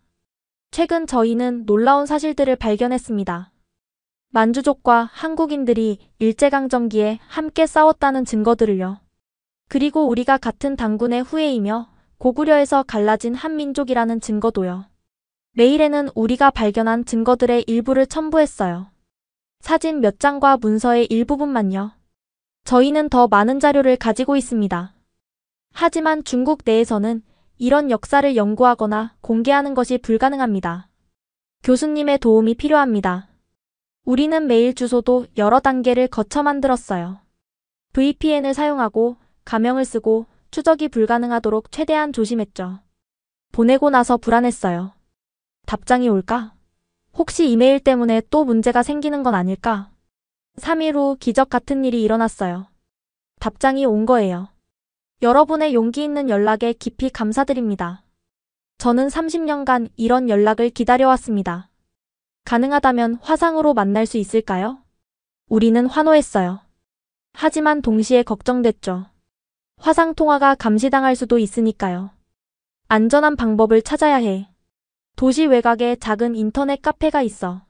S3: 최근 저희는 놀라운 사실들을 발견했습니다. 만주족과 한국인들이 일제강점기에 함께 싸웠다는 증거들을요. 그리고 우리가 같은 당군의 후예이며 고구려에서 갈라진 한민족이라는 증거도요. 메일에는 우리가 발견한 증거들의 일부를 첨부했어요. 사진 몇 장과 문서의 일부분만요. 저희는 더 많은 자료를 가지고 있습니다. 하지만 중국 내에서는 이런 역사를 연구하거나 공개하는 것이 불가능합니다. 교수님의 도움이 필요합니다. 우리는 메일 주소도 여러 단계를 거쳐 만들었어요. VPN을 사용하고 가명을 쓰고 추적이 불가능하도록 최대한 조심했죠. 보내고 나서 불안했어요. 답장이 올까? 혹시 이메일 때문에 또 문제가 생기는 건 아닐까? 3일 후 기적 같은 일이 일어났어요. 답장이 온 거예요. 여러분의 용기 있는 연락에 깊이 감사드립니다. 저는 30년간 이런 연락을 기다려왔습니다. 가능하다면 화상으로 만날 수 있을까요? 우리는 환호했어요. 하지만 동시에 걱정됐죠. 화상 통화가 감시당할 수도 있으니까요. 안전한 방법을 찾아야 해. 도시 외곽에 작은 인터넷 카페가 있어.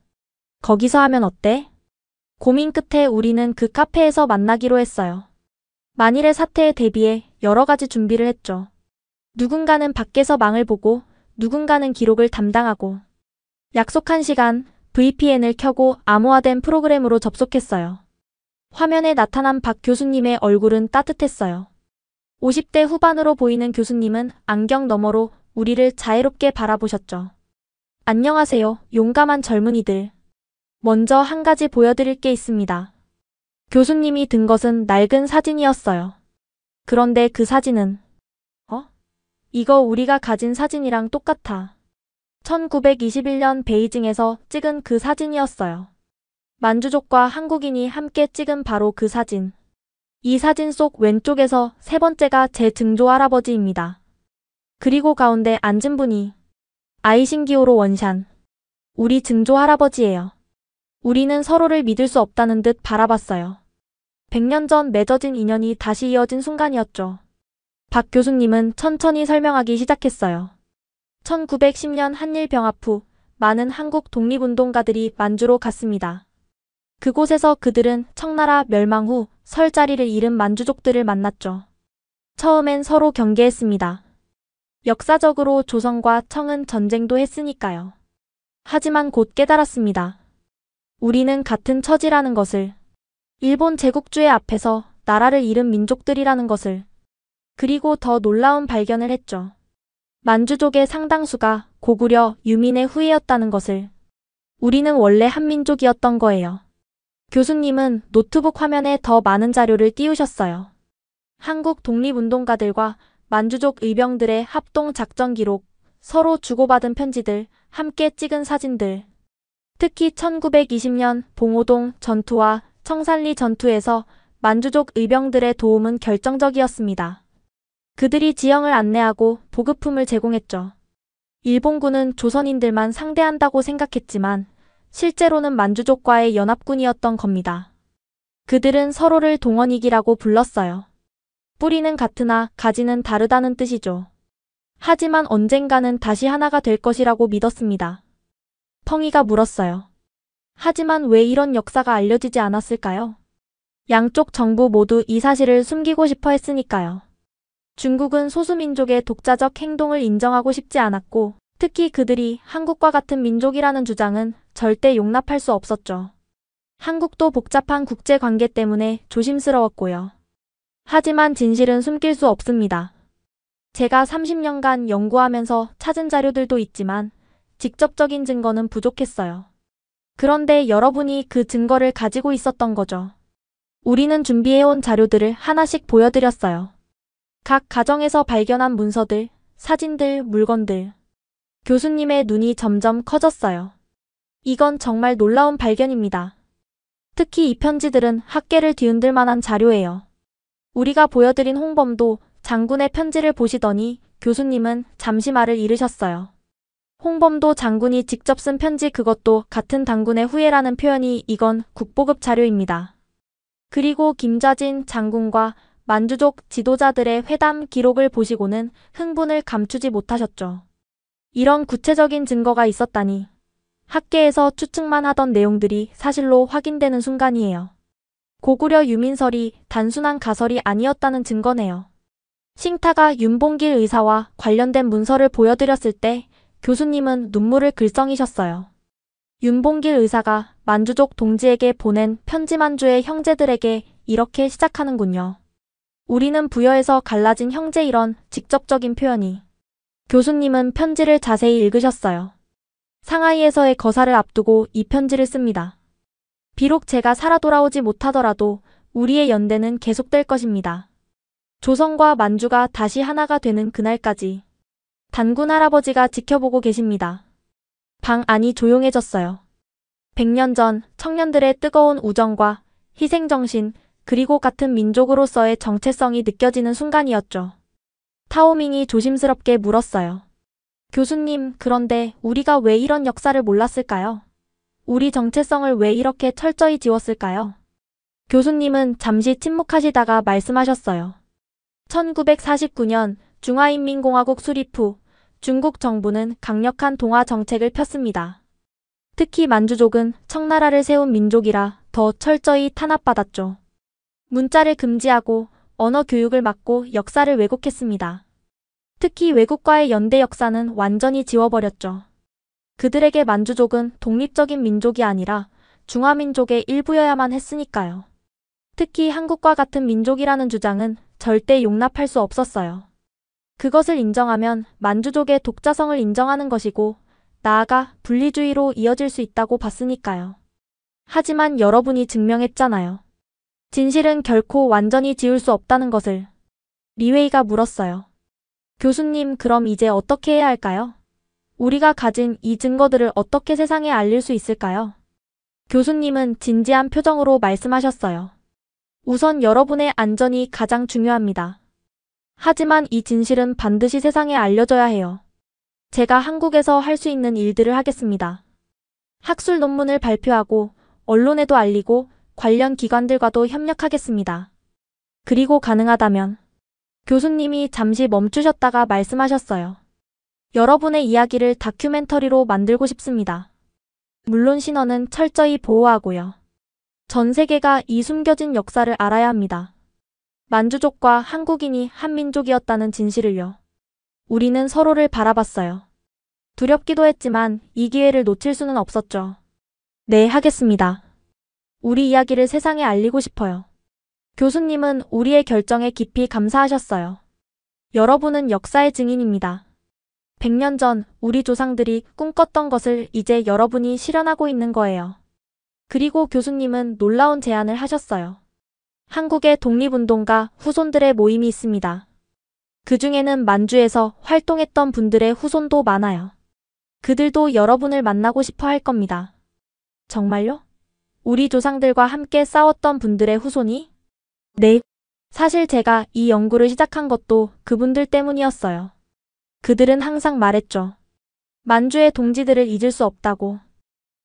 S3: 거기서 하면 어때? 고민 끝에 우리는 그 카페에서 만나기로 했어요. 만일의 사태에 대비해 여러 가지 준비를 했죠. 누군가는 밖에서 망을 보고 누군가는 기록을 담당하고 약속한 시간 VPN을 켜고 암호화된 프로그램으로 접속했어요. 화면에 나타난 박 교수님의 얼굴은 따뜻했어요. 50대 후반으로 보이는 교수님은 안경 너머로 우리를 자애롭게 바라보셨죠. 안녕하세요, 용감한 젊은이들. 먼저 한 가지 보여드릴 게 있습니다. 교수님이 든 것은 낡은 사진이었어요. 그런데 그 사진은 이거 우리가 가진 사진이랑 똑같아. 1921년 베이징에서 찍은 그 사진이었어요. 만주족과 한국인이 함께 찍은 바로 그 사진. 이 사진 속 왼쪽에서 세 번째가 제 증조 할아버지입니다. 그리고 가운데 앉은 분이 아이신기호로 원샨. 우리 증조 할아버지예요. 우리는 서로를 믿을 수 없다는 듯 바라봤어요. 100년 전 맺어진 인연이 다시 이어진 순간이었죠. 박 교수님은 천천히 설명하기 시작했어요. 1910년 한일 병합 후 많은 한국 독립운동가들이 만주로 갔습니다. 그곳에서 그들은 청나라 멸망 후 설 자리를 잃은 만주족들을 만났죠. 처음엔 서로 경계했습니다. 역사적으로 조선과 청은 전쟁도 했으니까요. 하지만 곧 깨달았습니다. 우리는 같은 처지라는 것을, 일본 제국주의 앞에서 나라를 잃은 민족들이라는 것을, 그리고 더 놀라운 발견을 했죠. 만주족의 상당수가 고구려 유민의 후예였다는 것을. 우리는 원래 한민족이었던 거예요. 교수님은 노트북 화면에 더 많은 자료를 띄우셨어요. 한국 독립운동가들과 만주족 의병들의 합동 작전 기록, 서로 주고받은 편지들, 함께 찍은 사진들. 특히 1920년 봉오동 전투와 청산리 전투에서 만주족 의병들의 도움은 결정적이었습니다. 그들이 지형을 안내하고 보급품을 제공했죠. 일본군은 조선인들만 상대한다고 생각했지만 실제로는 만주족과의 연합군이었던 겁니다. 그들은 서로를 동원이기라고 불렀어요. 뿌리는 같으나 가지는 다르다는 뜻이죠. 하지만 언젠가는 다시 하나가 될 것이라고 믿었습니다. 펑이가 물었어요. 하지만 왜 이런 역사가 알려지지 않았을까요? 양쪽 정부 모두 이 사실을 숨기고 싶어 했으니까요. 중국은 소수민족의 독자적 행동을 인정하고 싶지 않았고, 특히 그들이 한국과 같은 민족이라는 주장은 절대 용납할 수 없었죠. 한국도 복잡한 국제관계 때문에 조심스러웠고요. 하지만 진실은 숨길 수 없습니다. 제가 30년간 연구하면서 찾은 자료들도 있지만 직접적인 증거는 부족했어요. 그런데 여러분이 그 증거를 가지고 있었던 거죠. 우리는 준비해온 자료들을 하나씩 보여드렸어요. 각 가정에서 발견한 문서들, 사진들, 물건들. 교수님의 눈이 점점 커졌어요. 이건 정말 놀라운 발견입니다. 특히 이 편지들은 학계를 뒤흔들 만한 자료예요. 우리가 보여드린 홍범도 장군의 편지를 보시더니 교수님은 잠시 말을 잃으셨어요. 홍범도 장군이 직접 쓴 편지 그것도 같은 당군의 후예라는 표현이 이건 국보급 자료입니다. 그리고 김좌진 장군과 만주족 지도자들의 회담 기록을 보시고는 흥분을 감추지 못하셨죠. 이런 구체적인 증거가 있었다니. 학계에서 추측만 하던 내용들이 사실로 확인되는 순간이에요. 고구려 유민설이 단순한 가설이 아니었다는 증거네요. 싱타가 윤봉길 의사와 관련된 문서를 보여드렸을 때 교수님은 눈물을 글썽이셨어요. 윤봉길 의사가 만주족 동지에게 보낸 편지 만주의 형제들에게 이렇게 시작하는군요. 우리는 부여에서 갈라진 형제 이런 직접적인 표현이. 교수님은 편지를 자세히 읽으셨어요. 상하이에서의 거사를 앞두고 이 편지를 씁니다. 비록 제가 살아 돌아오지 못하더라도 우리의 연대는 계속될 것입니다. 조선과 만주가 다시 하나가 되는 그날까지 단군 할아버지가 지켜보고 계십니다. 방 안이 조용해졌어요. 100년 전 청년들의 뜨거운 우정과 희생정신 그리고 같은 민족으로서의 정체성이 느껴지는 순간이었죠. 타오밍이 조심스럽게 물었어요. 교수님, 그런데 우리가 왜 이런 역사를 몰랐을까요? 우리 정체성을 왜 이렇게 철저히 지웠을까요? 교수님은 잠시 침묵하시다가 말씀하셨어요. 1949년 중화인민공화국 수립 후 중국 정부는 강력한 동화 정책을 폈습니다. 특히 만주족은 청나라를 세운 민족이라 더 철저히 탄압받았죠. 문자를 금지하고 언어 교육을 막고 역사를 왜곡했습니다. 특히 외국과의 연대 역사는 완전히 지워버렸죠. 그들에게 만주족은 독립적인 민족이 아니라 중화민족의 일부여야만 했으니까요. 특히 한국과 같은 민족이라는 주장은 절대 용납할 수 없었어요. 그것을 인정하면 만주족의 독자성을 인정하는 것이고 나아가 분리주의로 이어질 수 있다고 봤으니까요. 하지만 여러분이 증명했잖아요. 진실은 결코 완전히 지울 수 없다는 것을. 리웨이가 물었어요. 교수님, 그럼 이제 어떻게 해야 할까요? 우리가 가진 이 증거들을 어떻게 세상에 알릴 수 있을까요? 교수님은 진지한 표정으로 말씀하셨어요. 우선 여러분의 안전이 가장 중요합니다. 하지만 이 진실은 반드시 세상에 알려져야 해요. 제가 한국에서 할 수 있는 일들을 하겠습니다. 학술 논문을 발표하고 언론에도 알리고 관련 기관들과도 협력하겠습니다. 그리고 가능하다면 교수님이 잠시 멈추셨다가 말씀하셨어요. 여러분의 이야기를 다큐멘터리로 만들고 싶습니다. 물론 신원은 철저히 보호하고요. 전 세계가 이 숨겨진 역사를 알아야 합니다. 만주족과 한국인이 한 민족이었다는 진실을요. 우리는 서로를 바라봤어요. 두렵기도 했지만 이 기회를 놓칠 수는 없었죠. 네, 하겠습니다. 우리 이야기를 세상에 알리고 싶어요. 교수님은 우리의 결정에 깊이 감사하셨어요. 여러분은 역사의 증인입니다. 100년 전 우리 조상들이 꿈꿨던 것을 이제 여러분이 실현하고 있는 거예요. 그리고 교수님은 놀라운 제안을 하셨어요. 한국의 독립운동가 후손들의 모임이 있습니다. 그 중에는 만주에서 활동했던 분들의 후손도 많아요. 그들도 여러분을 만나고 싶어 할 겁니다. 정말요? 우리 조상들과 함께 싸웠던 분들의 후손이? 네. 사실 제가 이 연구를 시작한 것도 그분들 때문이었어요. 그들은 항상 말했죠. 만주의 동지들을 잊을 수 없다고.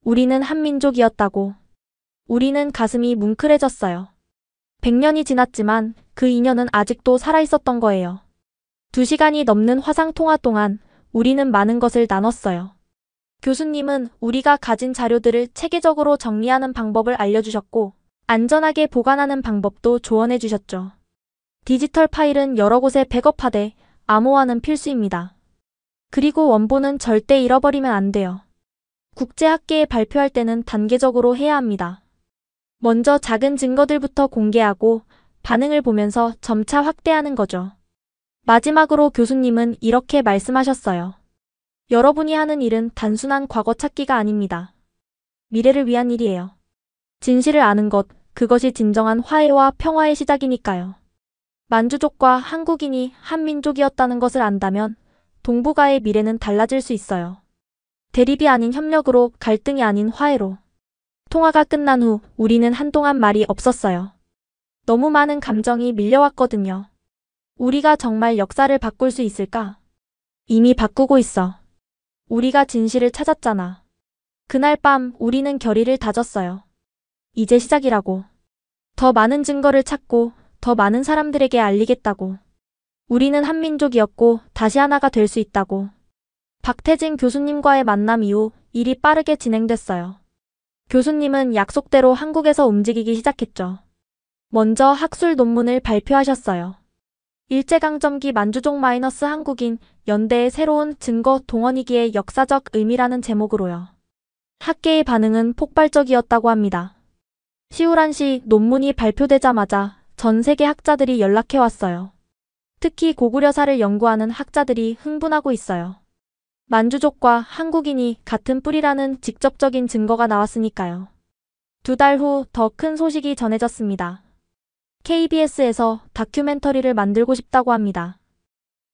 S3: 우리는 한민족이었다고. 우리는 가슴이 뭉클해졌어요. 100년이 지났지만 그 인연은 아직도 살아있었던 거예요. 2시간이 넘는 화상통화 동안 우리는 많은 것을 나눴어요. 교수님은 우리가 가진 자료들을 체계적으로 정리하는 방법을 알려주셨고 안전하게 보관하는 방법도 조언해 주셨죠. 디지털 파일은 여러 곳에 백업하되 암호화는 필수입니다. 그리고 원본은 절대 잃어버리면 안 돼요. 국제학계에 발표할 때는 단계적으로 해야 합니다. 먼저 작은 증거들부터 공개하고 반응을 보면서 점차 확대하는 거죠. 마지막으로 교수님은 이렇게 말씀하셨어요. 여러분이 하는 일은 단순한 과거 찾기가 아닙니다. 미래를 위한 일이에요. 진실을 아는 것, 그것이 진정한 화해와 평화의 시작이니까요. 만주족과 한국인이 한 민족이었다는 것을 안다면 동북아의 미래는 달라질 수 있어요. 대립이 아닌 협력으로, 갈등이 아닌 화해로. 통화가 끝난 후 우리는 한동안 말이 없었어요. 너무 많은 감정이 밀려왔거든요. 우리가 정말 역사를 바꿀 수 있을까? 이미 바꾸고 있어. 우리가 진실을 찾았잖아. 그날 밤 우리는 결의를 다졌어요. 이제 시작이라고. 더 많은 증거를 찾고 더 많은 사람들에게 알리겠다고. 우리는 한민족이었고 다시 하나가 될 수 있다고. 박태진 교수님과의 만남 이후 일이 빠르게 진행됐어요. 교수님은 약속대로 한국에서 움직이기 시작했죠. 먼저 학술 논문을 발표하셨어요. 일제강점기 만주족 마이너스 한국인 연대의 새로운 증거 동원이기의 역사적 의미라는 제목으로요. 학계의 반응은 폭발적이었다고 합니다. 시우란 씨 논문이 발표되자마자 전 세계 학자들이 연락해왔어요. 특히 고구려사를 연구하는 학자들이 흥분하고 있어요. 만주족과 한국인이 같은 뿌리라는 직접적인 증거가 나왔으니까요. 2달 후 더 큰 소식이 전해졌습니다. KBS에서 다큐멘터리를 만들고 싶다고 합니다.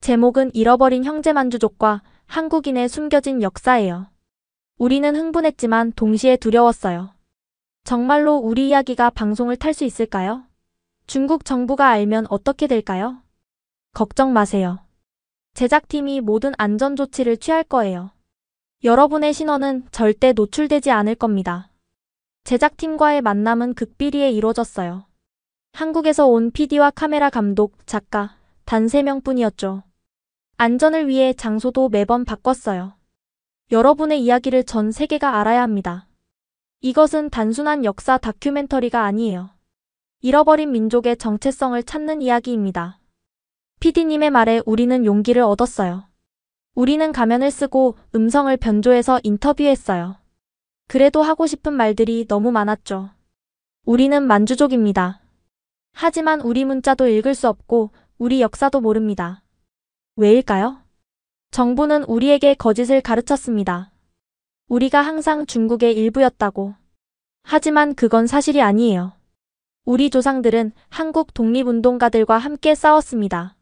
S3: 제목은 잃어버린 형제 만주족과 한국인의 숨겨진 역사예요. 우리는 흥분했지만 동시에 두려웠어요. 정말로 우리 이야기가 방송을 탈 수 있을까요? 중국 정부가 알면 어떻게 될까요? 걱정 마세요. 제작팀이 모든 안전 조치를 취할 거예요. 여러분의 신원은 절대 노출되지 않을 겁니다. 제작팀과의 만남은 극비리에 이루어졌어요. 한국에서 온 PD와 카메라 감독, 작가, 단 3명뿐이었죠. 안전을 위해 장소도 매번 바꿨어요. 여러분의 이야기를 전 세계가 알아야 합니다. 이것은 단순한 역사 다큐멘터리가 아니에요. 잃어버린 민족의 정체성을 찾는 이야기입니다. PD님의 말에 우리는 용기를 얻었어요. 우리는 가면을 쓰고 음성을 변조해서 인터뷰했어요. 그래도 하고 싶은 말들이 너무 많았죠. 우리는 만주족입니다. 하지만 우리 문자도 읽을 수 없고 우리 역사도 모릅니다. 왜일까요? 정부는 우리에게 거짓을 가르쳤습니다. 우리가 항상 중국의 일부였다고. 하지만 그건 사실이 아니에요. 우리 조상들은 한국 독립운동가들과 함께 싸웠습니다.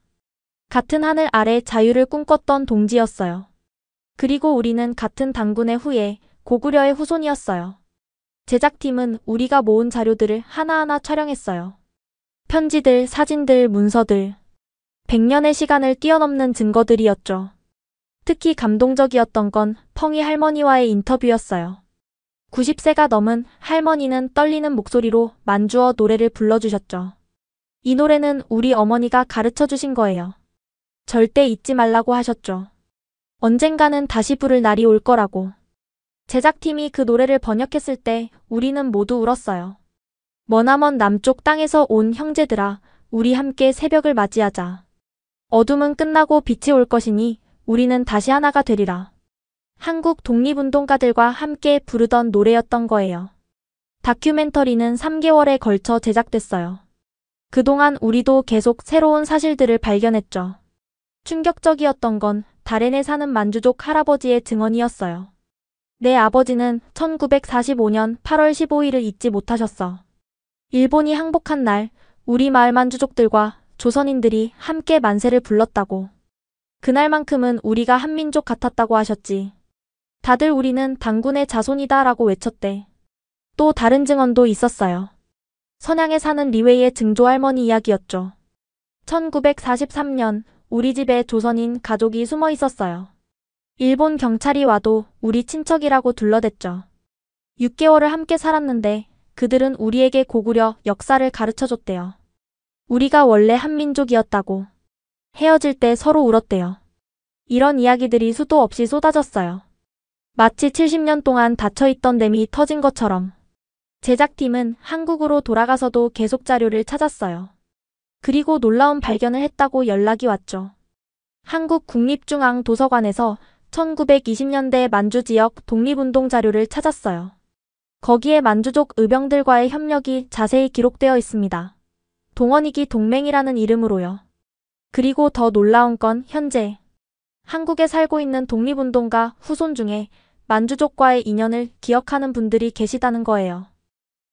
S3: 같은 하늘 아래 자유를 꿈꿨던 동지였어요. 그리고 우리는 같은 당군의 후예, 고구려의 후손이었어요. 제작팀은 우리가 모은 자료들을 하나하나 촬영했어요. 편지들, 사진들, 문서들. 100년의 시간을 뛰어넘는 증거들이었죠. 특히 감동적이었던 건 펑이 할머니와의 인터뷰였어요. 90세가 넘은 할머니는 떨리는 목소리로 만주어 노래를 불러주셨죠. 이 노래는 우리 어머니가 가르쳐 주신 거예요. 절대 잊지 말라고 하셨죠. 언젠가는 다시 부를 날이 올 거라고. 제작팀이 그 노래를 번역했을 때 우리는 모두 울었어요. 머나먼 남쪽 땅에서 온 형제들아, 우리 함께 새벽을 맞이하자. 어둠은 끝나고 빛이 올 것이니 우리는 다시 하나가 되리라. 한국 독립운동가들과 함께 부르던 노래였던 거예요. 다큐멘터리는 3개월에 걸쳐 제작됐어요. 그동안 우리도 계속 새로운 사실들을 발견했죠. 충격적이었던 건 다롄에 사는 만주족 할아버지의 증언이었어요. 내 아버지는 1945년 8월 15일을 잊지 못하셨어. 일본이 항복한 날 우리 마을 만주족들과 조선인들이 함께 만세를 불렀다고. 그날만큼은 우리가 한민족 같았다고 하셨지. 다들 우리는 당군의 자손이다 라고 외쳤대. 또 다른 증언도 있었어요. 선양에 사는 리웨이의 증조할머니 이야기였죠. 1943년 우리 집에 조선인 가족이 숨어 있었어요. 일본 경찰이 와도 우리 친척이라고 둘러댔죠. 6개월을 함께 살았는데 그들은 우리에게 고구려 역사를 가르쳐줬대요. 우리가 원래 한민족이었다고. 헤어질 때 서로 울었대요. 이런 이야기들이 수도 없이 쏟아졌어요. 마치 70년 동안 닫혀있던 댐이 터진 것처럼. 제작팀은 한국으로 돌아가서도 계속 자료를 찾았어요. 그리고 놀라운 발견을 했다고 연락이 왔죠. 한국 국립중앙도서관에서 1920년대 만주 지역 독립운동 자료를 찾았어요. 거기에 만주족 의병들과의 협력이 자세히 기록되어 있습니다. 동원이기 동맹이라는 이름으로요. 그리고 더 놀라운 건 현재 한국에 살고 있는 독립운동가 후손 중에 만주족과의 인연을 기억하는 분들이 계시다는 거예요.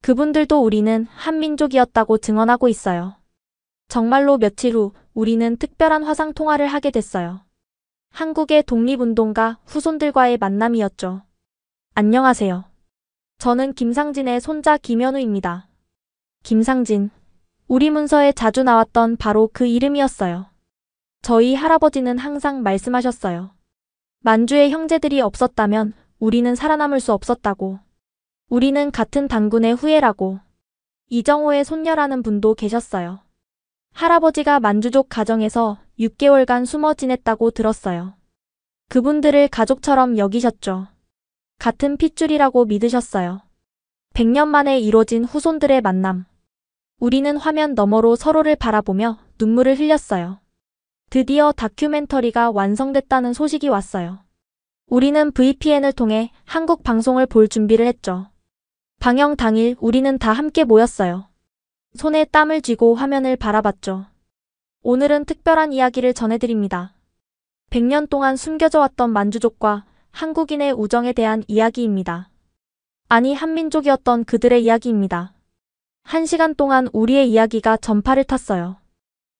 S3: 그분들도 우리는 한민족이었다고 증언하고 있어요. 정말로 며칠 후 우리는 특별한 화상 통화를 하게 됐어요. 한국의 독립운동가 후손들과의 만남이었죠. 안녕하세요. 저는 김상진의 손자 김현우입니다. 김상진. 우리 문서에 자주 나왔던 바로 그 이름이었어요. 저희 할아버지는 항상 말씀하셨어요. 만주의 형제들이 없었다면 우리는 살아남을 수 없었다고. 우리는 같은 당군의 후예라고. 이정호의 손녀라는 분도 계셨어요. 할아버지가 만주족 가정에서 6개월간 숨어 지냈다고 들었어요. 그분들을 가족처럼 여기셨죠. 같은 핏줄이라고 믿으셨어요. 100년 만에 이뤄진 후손들의 만남. 우리는 화면 너머로 서로를 바라보며 눈물을 흘렸어요. 드디어 다큐멘터리가 완성됐다는 소식이 왔어요. 우리는 VPN을 통해 한국 방송을 볼 준비를 했죠. 방영 당일 우리는 다 함께 모였어요. 손에 땀을 쥐고 화면을 바라봤죠. 오늘은 특별한 이야기를 전해드립니다. 100년 동안 숨겨져 왔던 만주족과 한국인의 우정에 대한 이야기입니다. 아니, 한민족이었던 그들의 이야기입니다. 1시간 동안 우리의 이야기가 전파를 탔어요.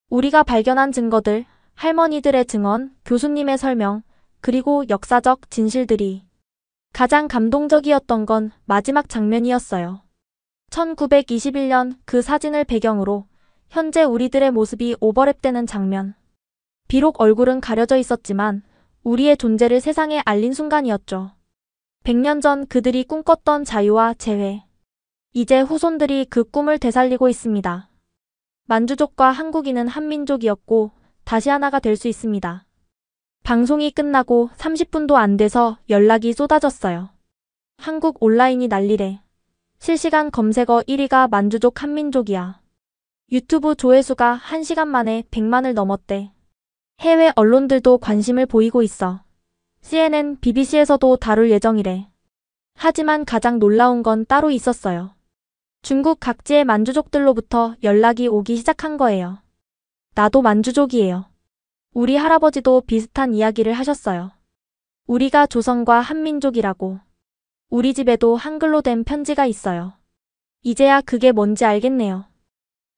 S3: 우리가 발견한 증거들, 할머니들의 증언, 교수님의 설명, 그리고 역사적 진실들이. 가장 감동적이었던 건 마지막 장면이었어요. 1921년 그 사진을 배경으로 현재 우리들의 모습이 오버랩되는 장면. 비록 얼굴은 가려져 있었지만 우리의 존재를 세상에 알린 순간이었죠. 100년 전 그들이 꿈꿨던 자유와 재회. 이제 후손들이 그 꿈을 되살리고 있습니다. 만주족과 한국인은 한민족이었고 다시 하나가 될 수 있습니다. 방송이 끝나고 30분도 안 돼서 연락이 쏟아졌어요. 한국 온라인이 난리래. 실시간 검색어 1위가 만주족 한민족이야. 유튜브 조회수가 1시간 만에 100만을 넘었대. 해외 언론들도 관심을 보이고 있어. CNN, BBC에서도 다룰 예정이래. 하지만 가장 놀라운 건 따로 있었어요. 중국 각지의 만주족들로부터 연락이 오기 시작한 거예요. 나도 만주족이에요. 우리 할아버지도 비슷한 이야기를 하셨어요. 우리가 조선과 한민족이라고. 우리 집에도 한글로 된 편지가 있어요. 이제야 그게 뭔지 알겠네요.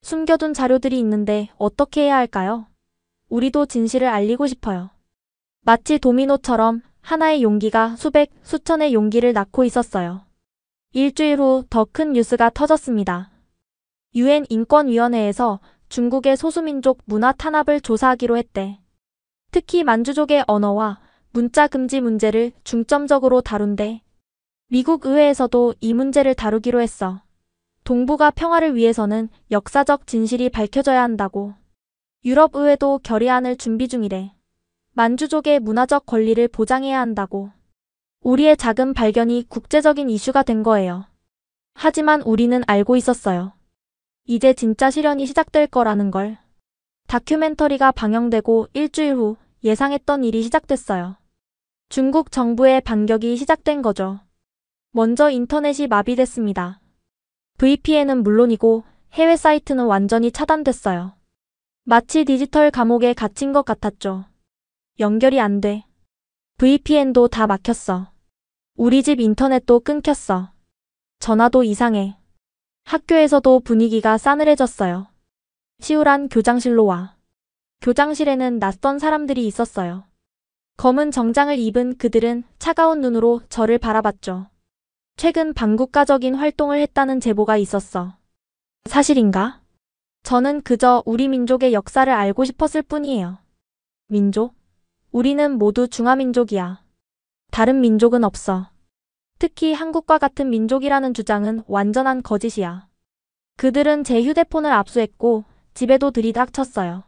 S3: 숨겨둔 자료들이 있는데 어떻게 해야 할까요? 우리도 진실을 알리고 싶어요. 마치 도미노처럼 하나의 용기가 수백, 수천의 용기를 낳고 있었어요. 일주일 후 더 큰 뉴스가 터졌습니다. UN 인권위원회에서 중국의 소수민족 문화 탄압을 조사하기로 했대. 특히 만주족의 언어와 문자 금지 문제를 중점적으로 다룬대. 미국 의회에서도 이 문제를 다루기로 했어. 동북아 평화를 위해서는 역사적 진실이 밝혀져야 한다고. 유럽 의회도 결의안을 준비 중이래. 만주족의 문화적 권리를 보장해야 한다고. 우리의 작은 발견이 국제적인 이슈가 된 거예요. 하지만 우리는 알고 있었어요. 이제 진짜 실현이 시작될 거라는 걸. 다큐멘터리가 방영되고 일주일 후 예상했던 일이 시작됐어요. 중국 정부의 반격이 시작된 거죠. 먼저 인터넷이 마비됐습니다. VPN은 물론이고 해외 사이트는 완전히 차단됐어요. 마치 디지털 감옥에 갇힌 것 같았죠. 연결이 안 돼. VPN도 다 막혔어. 우리 집 인터넷도 끊겼어. 전화도 이상해. 학교에서도 분위기가 싸늘해졌어요. 치울한 교장실로 와. 교장실에는 낯선 사람들이 있었어요. 검은 정장을 입은 그들은 차가운 눈으로 저를 바라봤죠. 최근 반국가적인 활동을 했다는 제보가 있었어. 사실인가? 저는 그저 우리 민족의 역사를 알고 싶었을 뿐이에요. 민족? 우리는 모두 중화민족이야. 다른 민족은 없어. 특히 한국과 같은 민족이라는 주장은 완전한 거짓이야. 그들은 제 휴대폰을 압수했고 집에도 들이닥쳤어요.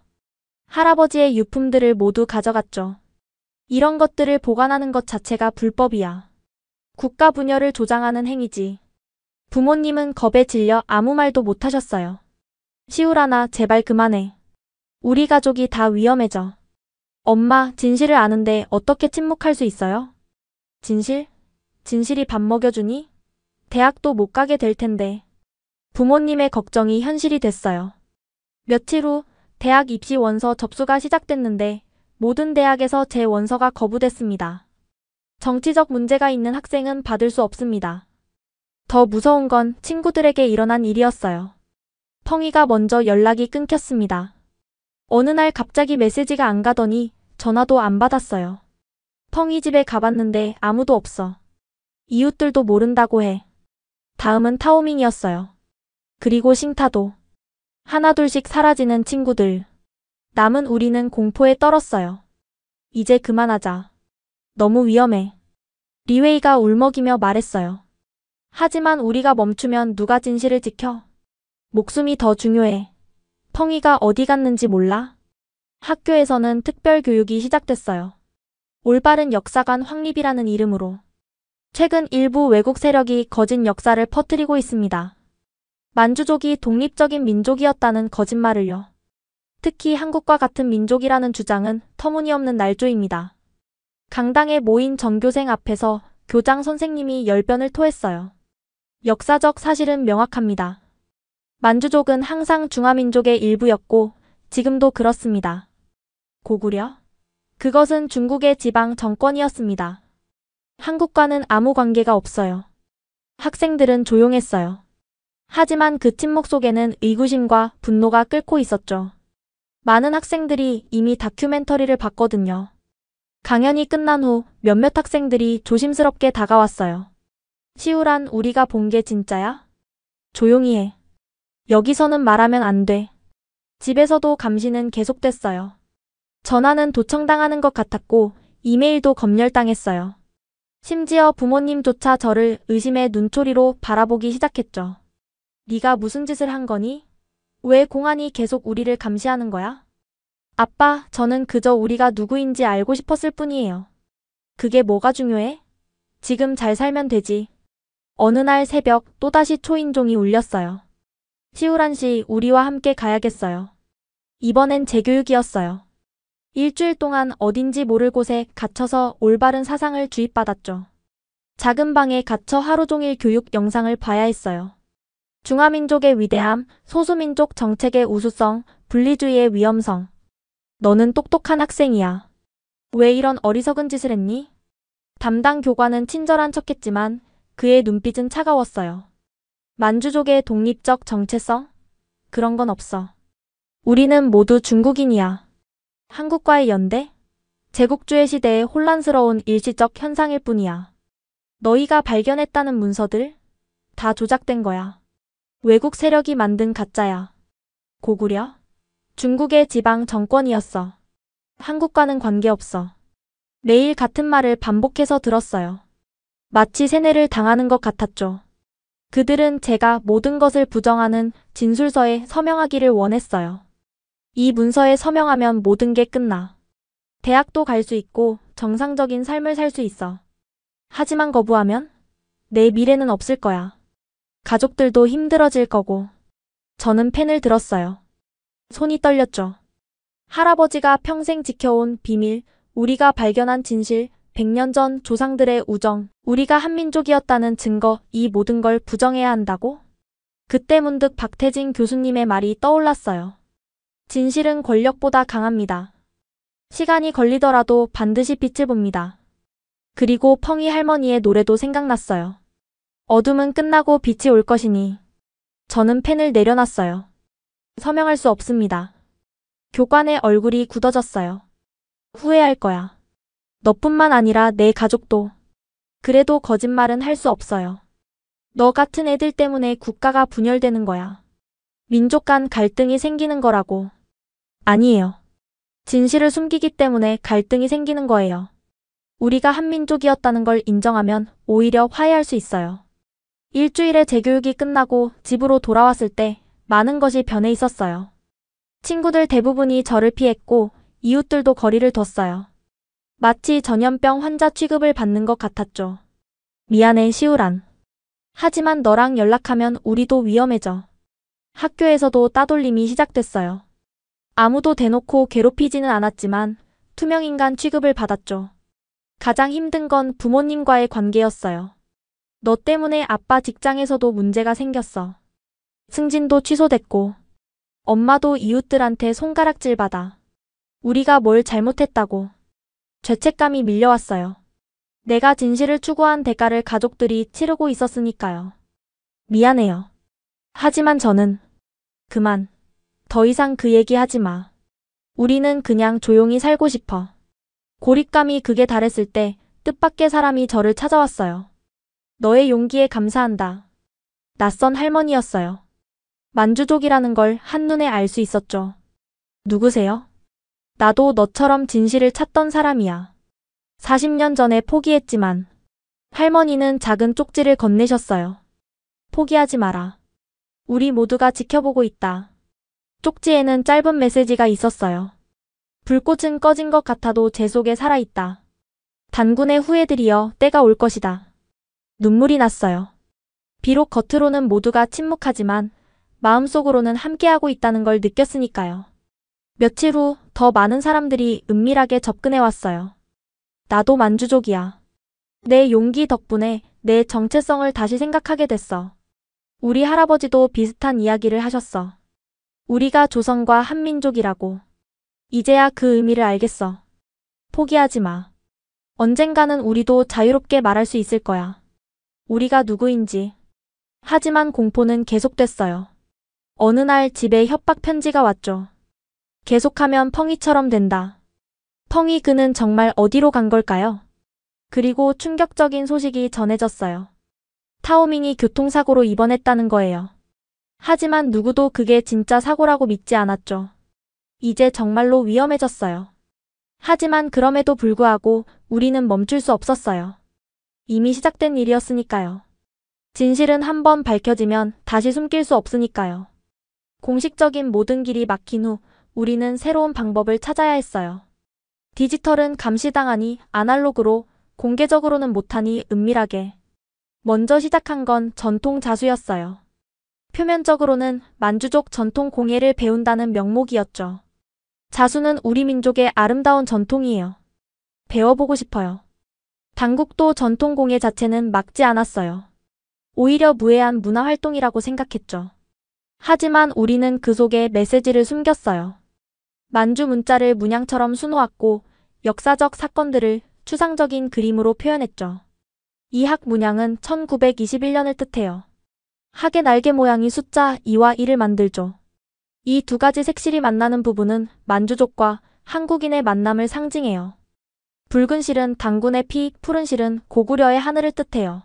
S3: 할아버지의 유품들을 모두 가져갔죠. 이런 것들을 보관하는 것 자체가 불법이야. 국가 분열을 조장하는 행위지. 부모님은 겁에 질려 아무 말도 못하셨어요. 시우라나 제발 그만해. 우리 가족이 다 위험해져. 엄마, 진실을 아는데 어떻게 침묵할 수 있어요? 진실? 진실이 밥 먹여주니? 대학도 못 가게 될 텐데. 부모님의 걱정이 현실이 됐어요. 며칠 후 대학 입시 원서 접수가 시작됐는데 모든 대학에서 제 원서가 거부됐습니다. 정치적 문제가 있는 학생은 받을 수 없습니다. 더 무서운 건 친구들에게 일어난 일이었어요. 펑이가 먼저 연락이 끊겼습니다. 어느 날 갑자기 메시지가 안 가더니 전화도 안 받았어요. 펑이 집에 가봤는데 아무도 없어. 이웃들도 모른다고 해. 다음은 타오밍이었어요. 그리고 싱타도. 하나둘씩 사라지는 친구들. 남은 우리는 공포에 떨었어요. 이제 그만하자. 너무 위험해. 리웨이가 울먹이며 말했어요. 하지만 우리가 멈추면 누가 진실을 지켜? 목숨이 더 중요해. 펑이가 어디 갔는지 몰라? 학교에서는 특별 교육이 시작됐어요. 올바른 역사관 확립이라는 이름으로. 최근 일부 외국 세력이 거짓 역사를 퍼뜨리고 있습니다. 만주족이 독립적인 민족이었다는 거짓말을요. 특히 한국과 같은 민족이라는 주장은 터무니없는 날조입니다. 강당에 모인 전교생 앞에서 교장 선생님이 열변을 토했어요. 역사적 사실은 명확합니다. 만주족은 항상 중화민족의 일부였고 지금도 그렇습니다. 고구려? 그것은 중국의 지방 정권이었습니다. 한국과는 아무 관계가 없어요. 학생들은 조용했어요. 하지만 그 침묵 속에는 의구심과 분노가 끓고 있었죠. 많은 학생들이 이미 다큐멘터리를 봤거든요. 강연이 끝난 후 몇몇 학생들이 조심스럽게 다가왔어요. 시우란, 우리가 본 게 진짜야? 조용히 해. 여기서는 말하면 안 돼. 집에서도 감시는 계속됐어요. 전화는 도청당하는 것 같았고 이메일도 검열당했어요. 심지어 부모님조차 저를 의심의 눈초리로 바라보기 시작했죠. 네가 무슨 짓을 한 거니? 왜 공안이 계속 우리를 감시하는 거야? 아빠, 저는 그저 우리가 누구인지 알고 싶었을 뿐이에요. 그게 뭐가 중요해? 지금 잘 살면 되지. 어느 날 새벽 또다시 초인종이 울렸어요. 시우란 씨, 우리와 함께 가야겠어요. 이번엔 재교육이었어요. 일주일 동안 어딘지 모를 곳에 갇혀서 올바른 사상을 주입받았죠. 작은 방에 갇혀 하루 종일 교육 영상을 봐야 했어요. 중화민족의 위대함, 소수민족 정책의 우수성, 분리주의의 위험성. 너는 똑똑한 학생이야. 왜 이런 어리석은 짓을 했니? 담당 교관은 친절한 척했지만 그의 눈빛은 차가웠어요. 만주족의 독립적 정체성? 그런 건 없어. 우리는 모두 중국인이야. 한국과의 연대? 제국주의 시대의 혼란스러운 일시적 현상일 뿐이야. 너희가 발견했다는 문서들? 다 조작된 거야. 외국 세력이 만든 가짜야. 고구려? 중국의 지방 정권이었어. 한국과는 관계없어. 매일 같은 말을 반복해서 들었어요. 마치 세뇌를 당하는 것 같았죠. 그들은 제가 모든 것을 부정하는 진술서에 서명하기를 원했어요. 이 문서에 서명하면 모든 게 끝나. 대학도 갈 수 있고 정상적인 삶을 살 수 있어. 하지만 거부하면 내 미래는 없을 거야. 가족들도 힘들어질 거고. 저는 펜을 들었어요. 손이 떨렸죠. 할아버지가 평생 지켜온 비밀, 우리가 발견한 진실, 100년 전 조상들의 우정, 우리가 한민족이었다는 증거, 이 모든 걸 부정해야 한다고? 그때 문득 박태진 교수님의 말이 떠올랐어요. 진실은 권력보다 강합니다. 시간이 걸리더라도 반드시 빛을 봅니다. 그리고 펑이 할머니의 노래도 생각났어요. 어둠은 끝나고 빛이 올 것이니. 저는 펜을 내려놨어요. 서명할 수 없습니다. 교관의 얼굴이 굳어졌어요. 후회할 거야. 너뿐만 아니라 내 가족도. 그래도 거짓말은 할 수 없어요. 너 같은 애들 때문에 국가가 분열되는 거야. 민족 간 갈등이 생기는 거라고. 아니에요. 진실을 숨기기 때문에 갈등이 생기는 거예요. 우리가 한민족이었다는 걸 인정하면 오히려 화해할 수 있어요. 일주일의 재교육이 끝나고 집으로 돌아왔을 때 많은 것이 변해 있었어요. 친구들 대부분이 저를 피했고 이웃들도 거리를 뒀어요. 마치 전염병 환자 취급을 받는 것 같았죠. 미안해, 시우란. 하지만 너랑 연락하면 우리도 위험해져. 학교에서도 따돌림이 시작됐어요. 아무도 대놓고 괴롭히지는 않았지만 투명인간 취급을 받았죠. 가장 힘든 건 부모님과의 관계였어요. 너 때문에 아빠 직장에서도 문제가 생겼어. 승진도 취소됐고 엄마도 이웃들한테 손가락질 받아. 우리가 뭘 잘못했다고. 죄책감이 밀려왔어요. 내가 진실을 추구한 대가를 가족들이 치르고 있었으니까요. 미안해요. 하지만 저는 그만. 더 이상 그 얘기 하지 마. 우리는 그냥 조용히 살고 싶어. 고립감이 극에 달했을 때 뜻밖의 사람이 저를 찾아왔어요. 너의 용기에 감사한다. 낯선 할머니였어요. 만주족이라는 걸 한눈에 알 수 있었죠. 누구세요? 나도 너처럼 진실을 찾던 사람이야. 40년 전에 포기했지만 할머니는 작은 쪽지를 건네셨어요. 포기하지 마라. 우리 모두가 지켜보고 있다. 쪽지에는 짧은 메시지가 있었어요. 불꽃은 꺼진 것 같아도 제 속에 살아있다. 단군의 후예들이여 때가 올 것이다. 눈물이 났어요. 비록 겉으로는 모두가 침묵하지만 마음속으로는 함께하고 있다는 걸 느꼈으니까요. 며칠 후 더 많은 사람들이 은밀하게 접근해 왔어요. 나도 만주족이야. 내 용기 덕분에 내 정체성을 다시 생각하게 됐어. 우리 할아버지도 비슷한 이야기를 하셨어. 우리가 조선과 한민족이라고. 이제야 그 의미를 알겠어. 포기하지 마. 언젠가는 우리도 자유롭게 말할 수 있을 거야. 우리가 누구인지. 하지만 공포는 계속됐어요. 어느 날 집에 협박 편지가 왔죠. 계속하면 펑이처럼 된다. 펑이 그는 정말 어디로 간 걸까요? 그리고 충격적인 소식이 전해졌어요. 타오밍이 교통사고로 입원했다는 거예요. 하지만 누구도 그게 진짜 사고라고 믿지 않았죠. 이제 정말로 위험해졌어요. 하지만 그럼에도 불구하고 우리는 멈출 수 없었어요. 이미 시작된 일이었으니까요. 진실은 한번 밝혀지면 다시 숨길 수 없으니까요. 공식적인 모든 길이 막힌 후 우리는 새로운 방법을 찾아야 했어요. 디지털은 감시당하니 아날로그로, 공개적으로는 못하니 은밀하게. 먼저 시작한 건 전통 자수였어요. 표면적으로는 만주족 전통 공예를 배운다는 명목이었죠. 자수는 우리 민족의 아름다운 전통이에요. 배워보고 싶어요. 당국도 전통 공예 자체는 막지 않았어요. 오히려 무해한 문화활동이라고 생각했죠. 하지만 우리는 그 속에 메시지를 숨겼어요. 만주 문자를 문양처럼 수놓았고 역사적 사건들을 추상적인 그림으로 표현했죠. 이 학 문양은 1921년을 뜻해요. 학의 날개 모양이 숫자 2와 1을 만들죠. 이 두 가지 색실이 만나는 부분은 만주족과 한국인의 만남을 상징해요. 붉은 실은 단군의 피, 푸른 실은 고구려의 하늘을 뜻해요.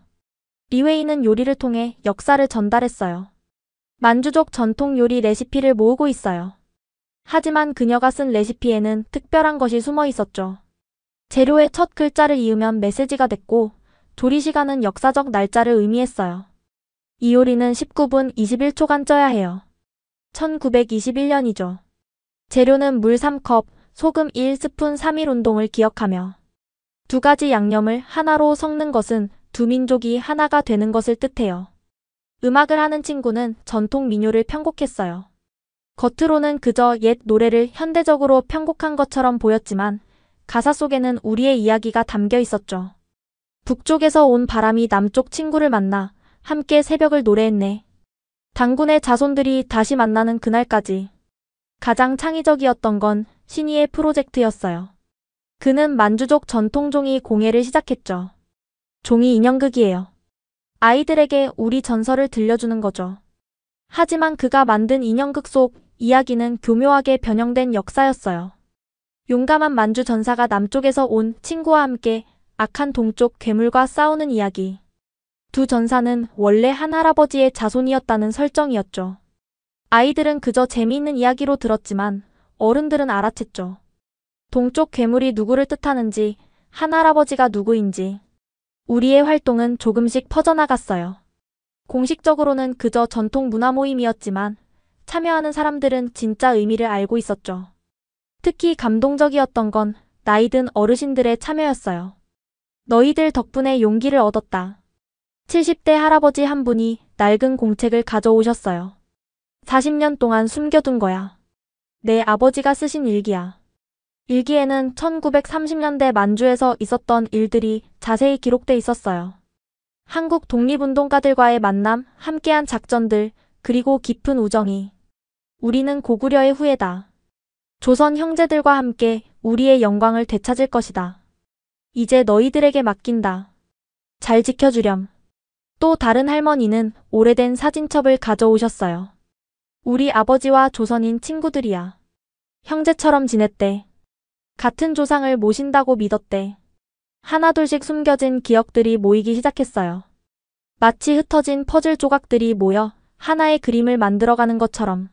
S3: 리웨이는 요리를 통해 역사를 전달했어요. 만주족 전통 요리 레시피를 모으고 있어요. 하지만 그녀가 쓴 레시피에는 특별한 것이 숨어 있었죠. 재료의 첫 글자를 이으면 메시지가 됐고 조리 시간은 역사적 날짜를 의미했어요. 이 요리는 19분 21초간 쪄야 해요. 1921년이죠. 재료는 물 3컵, 소금 1스푼 3일 운동을 기억하며 두 가지 양념을 하나로 섞는 것은 두 민족이 하나가 되는 것을 뜻해요. 음악을 하는 친구는 전통 민요를 편곡했어요. 겉으로는 그저 옛 노래를 현대적으로 편곡한 것처럼 보였지만 가사 속에는 우리의 이야기가 담겨 있었죠. 북쪽에서 온 바람이 남쪽 친구를 만나 함께 새벽을 노래했네. 단군의 자손들이 다시 만나는 그날까지. 가장 창의적이었던 건 신이의 프로젝트였어요. 그는 만주족 전통 종이 공예를 시작했죠. 종이 인형극이에요. 아이들에게 우리 전설을 들려주는 거죠. 하지만 그가 만든 인형극 속 이야기는 교묘하게 변형된 역사였어요. 용감한 만주 전사가 남쪽에서 온 친구와 함께 악한 동쪽 괴물과 싸우는 이야기. 두 전사는 원래 한 할아버지의 자손이었다는 설정이었죠. 아이들은 그저 재미있는 이야기로 들었지만 어른들은 알아챘죠. 동쪽 괴물이 누구를 뜻하는지, 한 할아버지가 누구인지. 우리의 활동은 조금씩 퍼져나갔어요. 공식적으로는 그저 전통 문화 모임이었지만 참여하는 사람들은 진짜 의미를 알고 있었죠. 특히 감동적이었던 건 나이 든 어르신들의 참여였어요. 너희들 덕분에 용기를 얻었다. 70대 할아버지 한 분이 낡은 공책을 가져오셨어요. 40년 동안 숨겨둔 거야. 내 아버지가 쓰신 일기야. 일기에는 1930년대 만주에서 있었던 일들이 자세히 기록돼 있었어요. 한국 독립운동가들과의 만남, 함께한 작전들, 그리고 깊은 우정이. 우리는 고구려의 후예다. 조선 형제들과 함께 우리의 영광을 되찾을 것이다. 이제 너희들에게 맡긴다. 잘 지켜주렴. 또 다른 할머니는 오래된 사진첩을 가져오셨어요. 우리 아버지와 조선인 친구들이야. 형제처럼 지냈대. 같은 조상을 모신다고 믿었대. 하나둘씩 숨겨진 기억들이 모이기 시작했어요. 마치 흩어진 퍼즐 조각들이 모여 하나의 그림을 만들어가는 것처럼.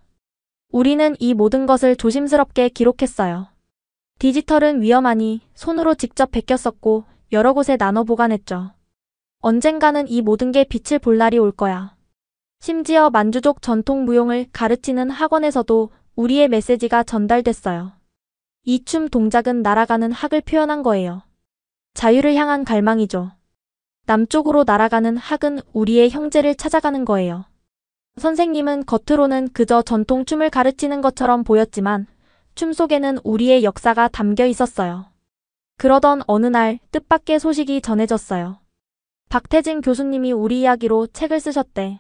S3: 우리는 이 모든 것을 조심스럽게 기록했어요. 디지털은 위험하니 손으로 직접 베꼈었고 여러 곳에 나눠 보관했죠. 언젠가는 이 모든 게 빛을 볼 날이 올 거야. 심지어 만주족 전통 무용을 가르치는 학원에서도 우리의 메시지가 전달됐어요. 이 춤 동작은 날아가는 학을 표현한 거예요. 자유를 향한 갈망이죠. 남쪽으로 날아가는 학은 우리의 형제를 찾아가는 거예요. 선생님은 겉으로는 그저 전통춤을 가르치는 것처럼 보였지만 춤 속에는 우리의 역사가 담겨 있었어요. 그러던 어느 날 뜻밖의 소식이 전해졌어요. 박태진 교수님이 우리 이야기로 책을 쓰셨대.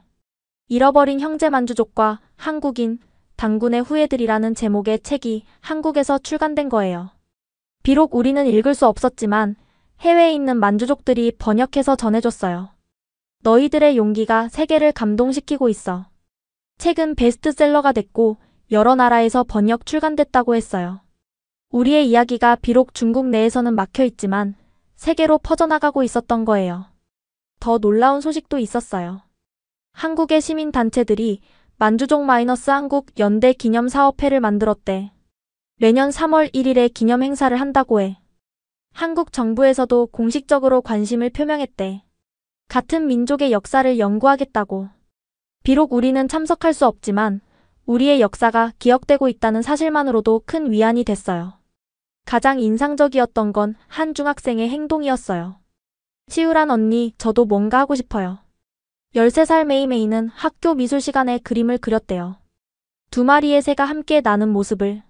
S3: 잃어버린 형제 만주족과 한국인, 단군의 후예들이라는 제목의 책이 한국에서 출간된 거예요. 비록 우리는 읽을 수 없었지만 해외에 있는 만주족들이 번역해서 전해줬어요. 너희들의 용기가 세계를 감동시키고 있어. 책은 베스트셀러가 됐고 여러 나라에서 번역 출간됐다고 했어요. 우리의 이야기가 비록 중국 내에서는 막혀있지만 세계로 퍼져나가고 있었던 거예요. 더 놀라운 소식도 있었어요. 한국의 시민단체들이 만주족 한국 연대 기념사업회를 만들었대. 매년 3월 1일에 기념 행사를 한다고 해. 한국 정부에서도 공식적으로 관심을 표명했대. 같은 민족의 역사를 연구하겠다고. 비록 우리는 참석할 수 없지만 우리의 역사가 기억되고 있다는 사실만으로도 큰 위안이 됐어요. 가장 인상적이었던 건 한 중학생의 행동이었어요. 시우란 언니, 저도 뭔가 하고 싶어요. 13살 메이메이는 학교 미술 시간에 그림을 그렸대요. 2마리의 새가 함께 나는 모습을.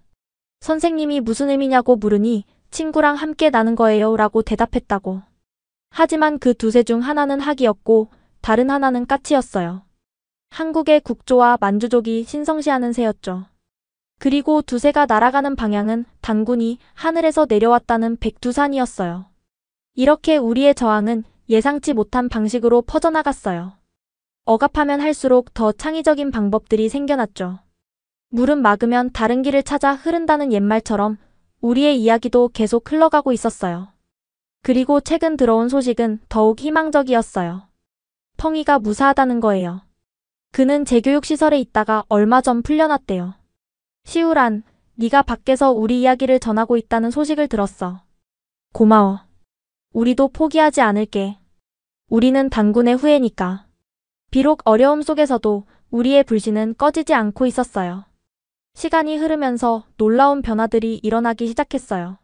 S3: 선생님이 무슨 의미냐고 물으니 친구랑 함께 나는 거예요 라고 대답했다고. 하지만 그 두 새 중 하나는 학이었고 다른 하나는 까치였어요. 한국의 국조와 만주족이 신성시하는 새였죠. 그리고 두 새가 날아가는 방향은 단군이 하늘에서 내려왔다는 백두산이었어요. 이렇게 우리의 저항은 예상치 못한 방식으로 퍼져나갔어요. 억압하면 할수록 더 창의적인 방법들이 생겨났죠. 물은 막으면 다른 길을 찾아 흐른다는 옛말처럼 우리의 이야기도 계속 흘러가고 있었어요. 그리고 최근 들어온 소식은 더욱 희망적이었어요. 펑이가 무사하다는 거예요. 그는 재교육시설에 있다가 얼마 전 풀려났대요. 시우란, 네가 밖에서 우리 이야기를 전하고 있다는 소식을 들었어. 고마워. 우리도 포기하지 않을게. 우리는 단군의 후예니까. 비록 어려움 속에서도 우리의 불신은 꺼지지 않고 있었어요. 시간이 흐르면서 놀라운 변화들이 일어나기 시작했어요.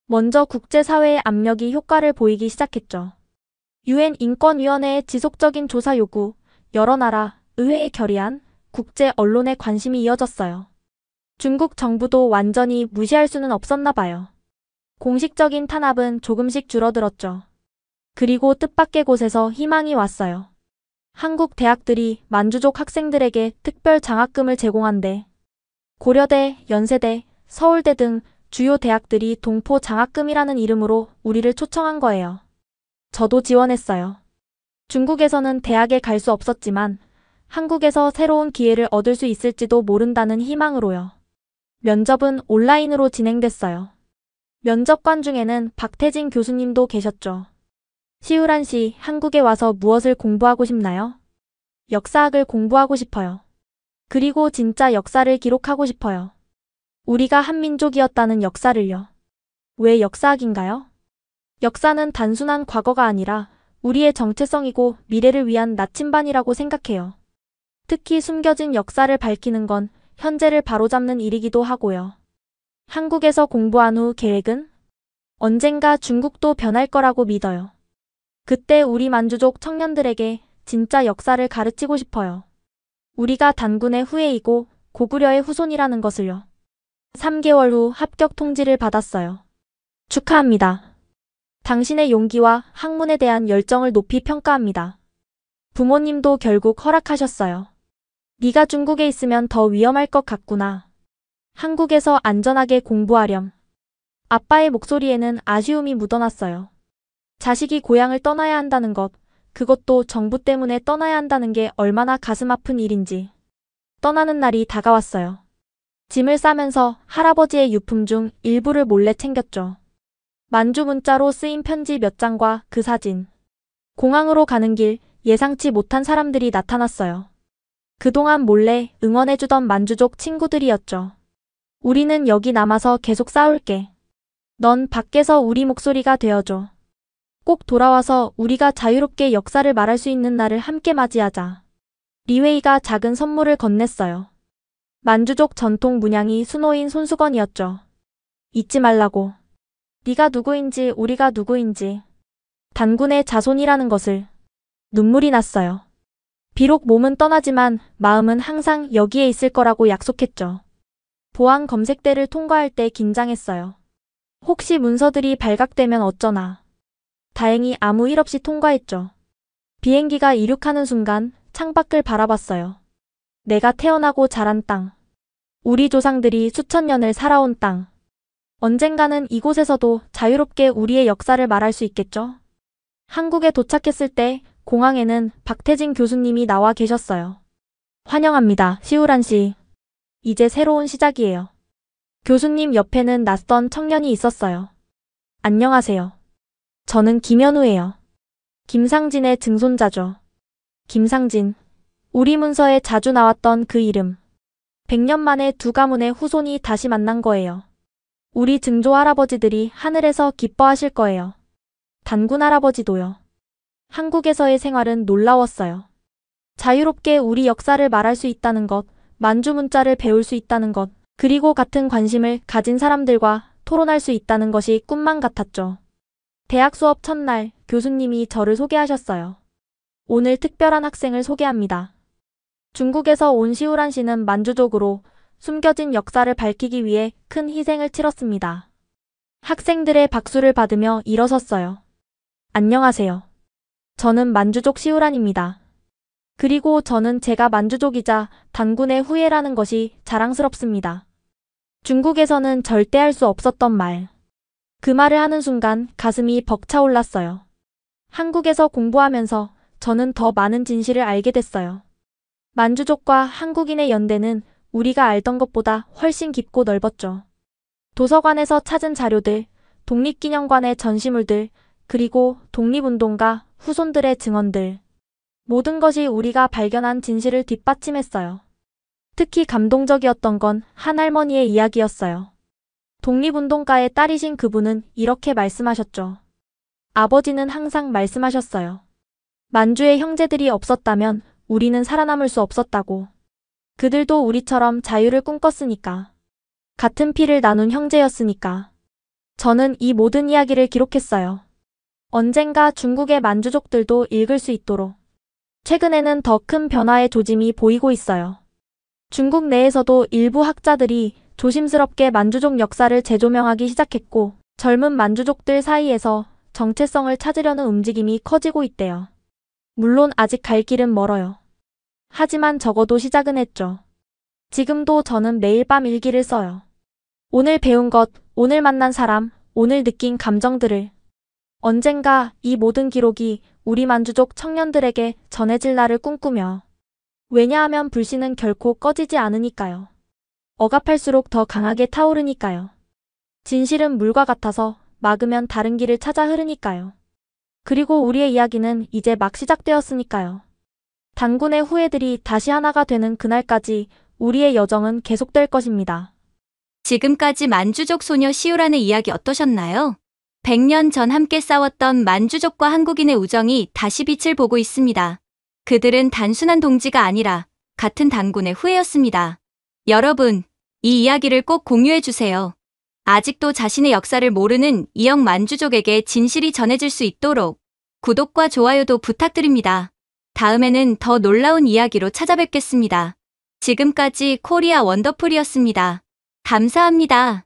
S3: 먼저 국제사회의 압력이 효과를 보이기 시작했죠. UN 인권위원회의 지속적인 조사 요구, 여러 나라, 의회에 결의안, 국제 언론의 관심이 이어졌어요. 중국 정부도 완전히 무시할 수는 없었나 봐요. 공식적인 탄압은 조금씩 줄어들었죠. 그리고 뜻밖의 곳에서 희망이 왔어요. 한국 대학들이 만주족 학생들에게 특별 장학금을 제공한대. 고려대, 연세대, 서울대 등 주요 대학들이 동포 장학금이라는 이름으로 우리를 초청한 거예요. 저도 지원했어요. 중국에서는 대학에 갈 수 없었지만 한국에서 새로운 기회를 얻을 수 있을지도 모른다는 희망으로요. 면접은 온라인으로 진행됐어요. 면접관 중에는 박태진 교수님도 계셨죠. 시우란 씨, 한국에 와서 무엇을 공부하고 싶나요? 역사학을 공부하고 싶어요. 그리고 진짜 역사를 기록하고 싶어요. 우리가 한민족이었다는 역사를요. 왜 역사학인가요? 역사는 단순한 과거가 아니라 우리의 정체성이고 미래를 위한 나침반이라고 생각해요. 특히 숨겨진 역사를 밝히는 건 현재를 바로잡는 일이기도 하고요. 한국에서 공부한 후 계획은? 언젠가 중국도 변할 거라고 믿어요. 그때 우리 만주족 청년들에게 진짜 역사를 가르치고 싶어요. 우리가 단군의 후예이고 고구려의 후손이라는 것을요. 3개월 후 합격 통지를 받았어요. 축하합니다. 당신의 용기와 학문에 대한 열정을 높이 평가합니다. 부모님도 결국 허락하셨어요. 네가 중국에 있으면 더 위험할 것 같구나. 한국에서 안전하게 공부하렴. 아빠의 목소리에는 아쉬움이 묻어났어요. 자식이 고향을 떠나야 한다는 것, 그것도 정부 때문에 떠나야 한다는 게 얼마나 가슴 아픈 일인지. 떠나는 날이 다가왔어요. 짐을 싸면서 할아버지의 유품 중 일부를 몰래 챙겼죠. 만주 문자로 쓰인 편지 몇 장과 그 사진. 공항으로 가는 길 예상치 못한 사람들이 나타났어요. 그동안 몰래 응원해주던 만주족 친구들이었죠. 우리는 여기 남아서 계속 싸울게. 넌 밖에서 우리 목소리가 되어줘. 꼭 돌아와서 우리가 자유롭게 역사를 말할 수 있는 날을 함께 맞이하자. 리웨이가 작은 선물을 건넸어요. 만주족 전통 문양이 수노인 손수건이었죠. 잊지 말라고. 네가 누구인지 우리가 누구인지. 단군의 자손이라는 것을. 눈물이 났어요. 비록 몸은 떠나지만 마음은 항상 여기에 있을 거라고 약속했죠. 보안 검색대를 통과할 때 긴장했어요. 혹시 문서들이 발각되면 어쩌나. 다행히 아무 일 없이 통과했죠. 비행기가 이륙하는 순간 창밖을 바라봤어요. 내가 태어나고 자란 땅. 우리 조상들이 수천 년을 살아온 땅. 언젠가는 이곳에서도 자유롭게 우리의 역사를 말할 수 있겠죠? 한국에 도착했을 때 공항에는 박태진 교수님이 나와 계셨어요. 환영합니다, 시우란 씨. 이제 새로운 시작이에요. 교수님 옆에는 낯선 청년이 있었어요. 안녕하세요. 저는 김현우예요. 김상진의 증손자죠. 김상진. 우리 문서에 자주 나왔던 그 이름. 100년 만에 두 가문의 후손이 다시 만난 거예요. 우리 증조 할아버지들이 하늘에서 기뻐하실 거예요. 단군 할아버지도요. 한국에서의 생활은 놀라웠어요. 자유롭게 우리 역사를 말할 수 있다는 것, 만주 문자를 배울 수 있다는 것, 그리고 같은 관심을 가진 사람들과 토론할 수 있다는 것이 꿈만 같았죠. 대학 수업 첫날 교수님이 저를 소개하셨어요. 오늘 특별한 학생을 소개합니다. 중국에서 온 시우란 씨는 만주족으로 숨겨진 역사를 밝히기 위해 큰 희생을 치렀습니다. 학생들의 박수를 받으며 일어섰어요. 안녕하세요. 저는 만주족 시우란입니다. 그리고 저는 제가 만주족이자 단군의 후예라는 것이 자랑스럽습니다. 중국에서는 절대 할 수 없었던 말. 그 말을 하는 순간 가슴이 벅차올랐어요. 한국에서 공부하면서 저는 더 많은 진실을 알게 됐어요. 만주족과 한국인의 연대는 우리가 알던 것보다 훨씬 깊고 넓었죠. 도서관에서 찾은 자료들, 독립기념관의 전시물들, 그리고 독립운동가 후손들의 증언들. 모든 것이 우리가 발견한 진실을 뒷받침했어요. 특히 감동적이었던 건 한 할머니의 이야기였어요. 독립운동가의 딸이신 그분은 이렇게 말씀하셨죠. 아버지는 항상 말씀하셨어요. 만주의 형제들이 없었다면 우리는 살아남을 수 없었다고. 그들도 우리처럼 자유를 꿈꿨으니까. 같은 피를 나눈 형제였으니까. 저는 이 모든 이야기를 기록했어요. 언젠가 중국의 만주족들도 읽을 수 있도록. 최근에는 더 큰 변화의 조짐이 보이고 있어요. 중국 내에서도 일부 학자들이 조심스럽게 만주족 역사를 재조명하기 시작했고, 젊은 만주족들 사이에서 정체성을 찾으려는 움직임이 커지고 있대요. 물론 아직 갈 길은 멀어요. 하지만 적어도 시작은 했죠. 지금도 저는 매일 밤 일기를 써요. 오늘 배운 것, 오늘 만난 사람, 오늘 느낀 감정들을. 언젠가 이 모든 기록이 우리 만주족 청년들에게 전해질 날을 꿈꾸며. 왜냐하면 불씨는 결코 꺼지지 않으니까요. 억압할수록 더 강하게 타오르니까요. 진실은 물과 같아서 막으면 다른 길을 찾아 흐르니까요. 그리고 우리의 이야기는 이제 막 시작되었으니까요. 단군의 후예들이 다시 하나가 되는 그날까지 우리의 여정은 계속될 것입니다.
S1: 지금까지 만주족 소녀 시우란의 이야기 어떠셨나요? 100년 전 함께 싸웠던 만주족과 한국인의 우정이 다시 빛을 보고 있습니다. 그들은 단순한 동지가 아니라 같은 단군의 후예였습니다. 여러분, 이 이야기를 꼭 공유해주세요. 아직도 자신의 역사를 모르는 이역 만주족에게 진실이 전해질 수 있도록 구독과 좋아요도 부탁드립니다. 다음에는 더 놀라운 이야기로 찾아뵙겠습니다. 지금까지 코리아 원더풀이었습니다. 감사합니다.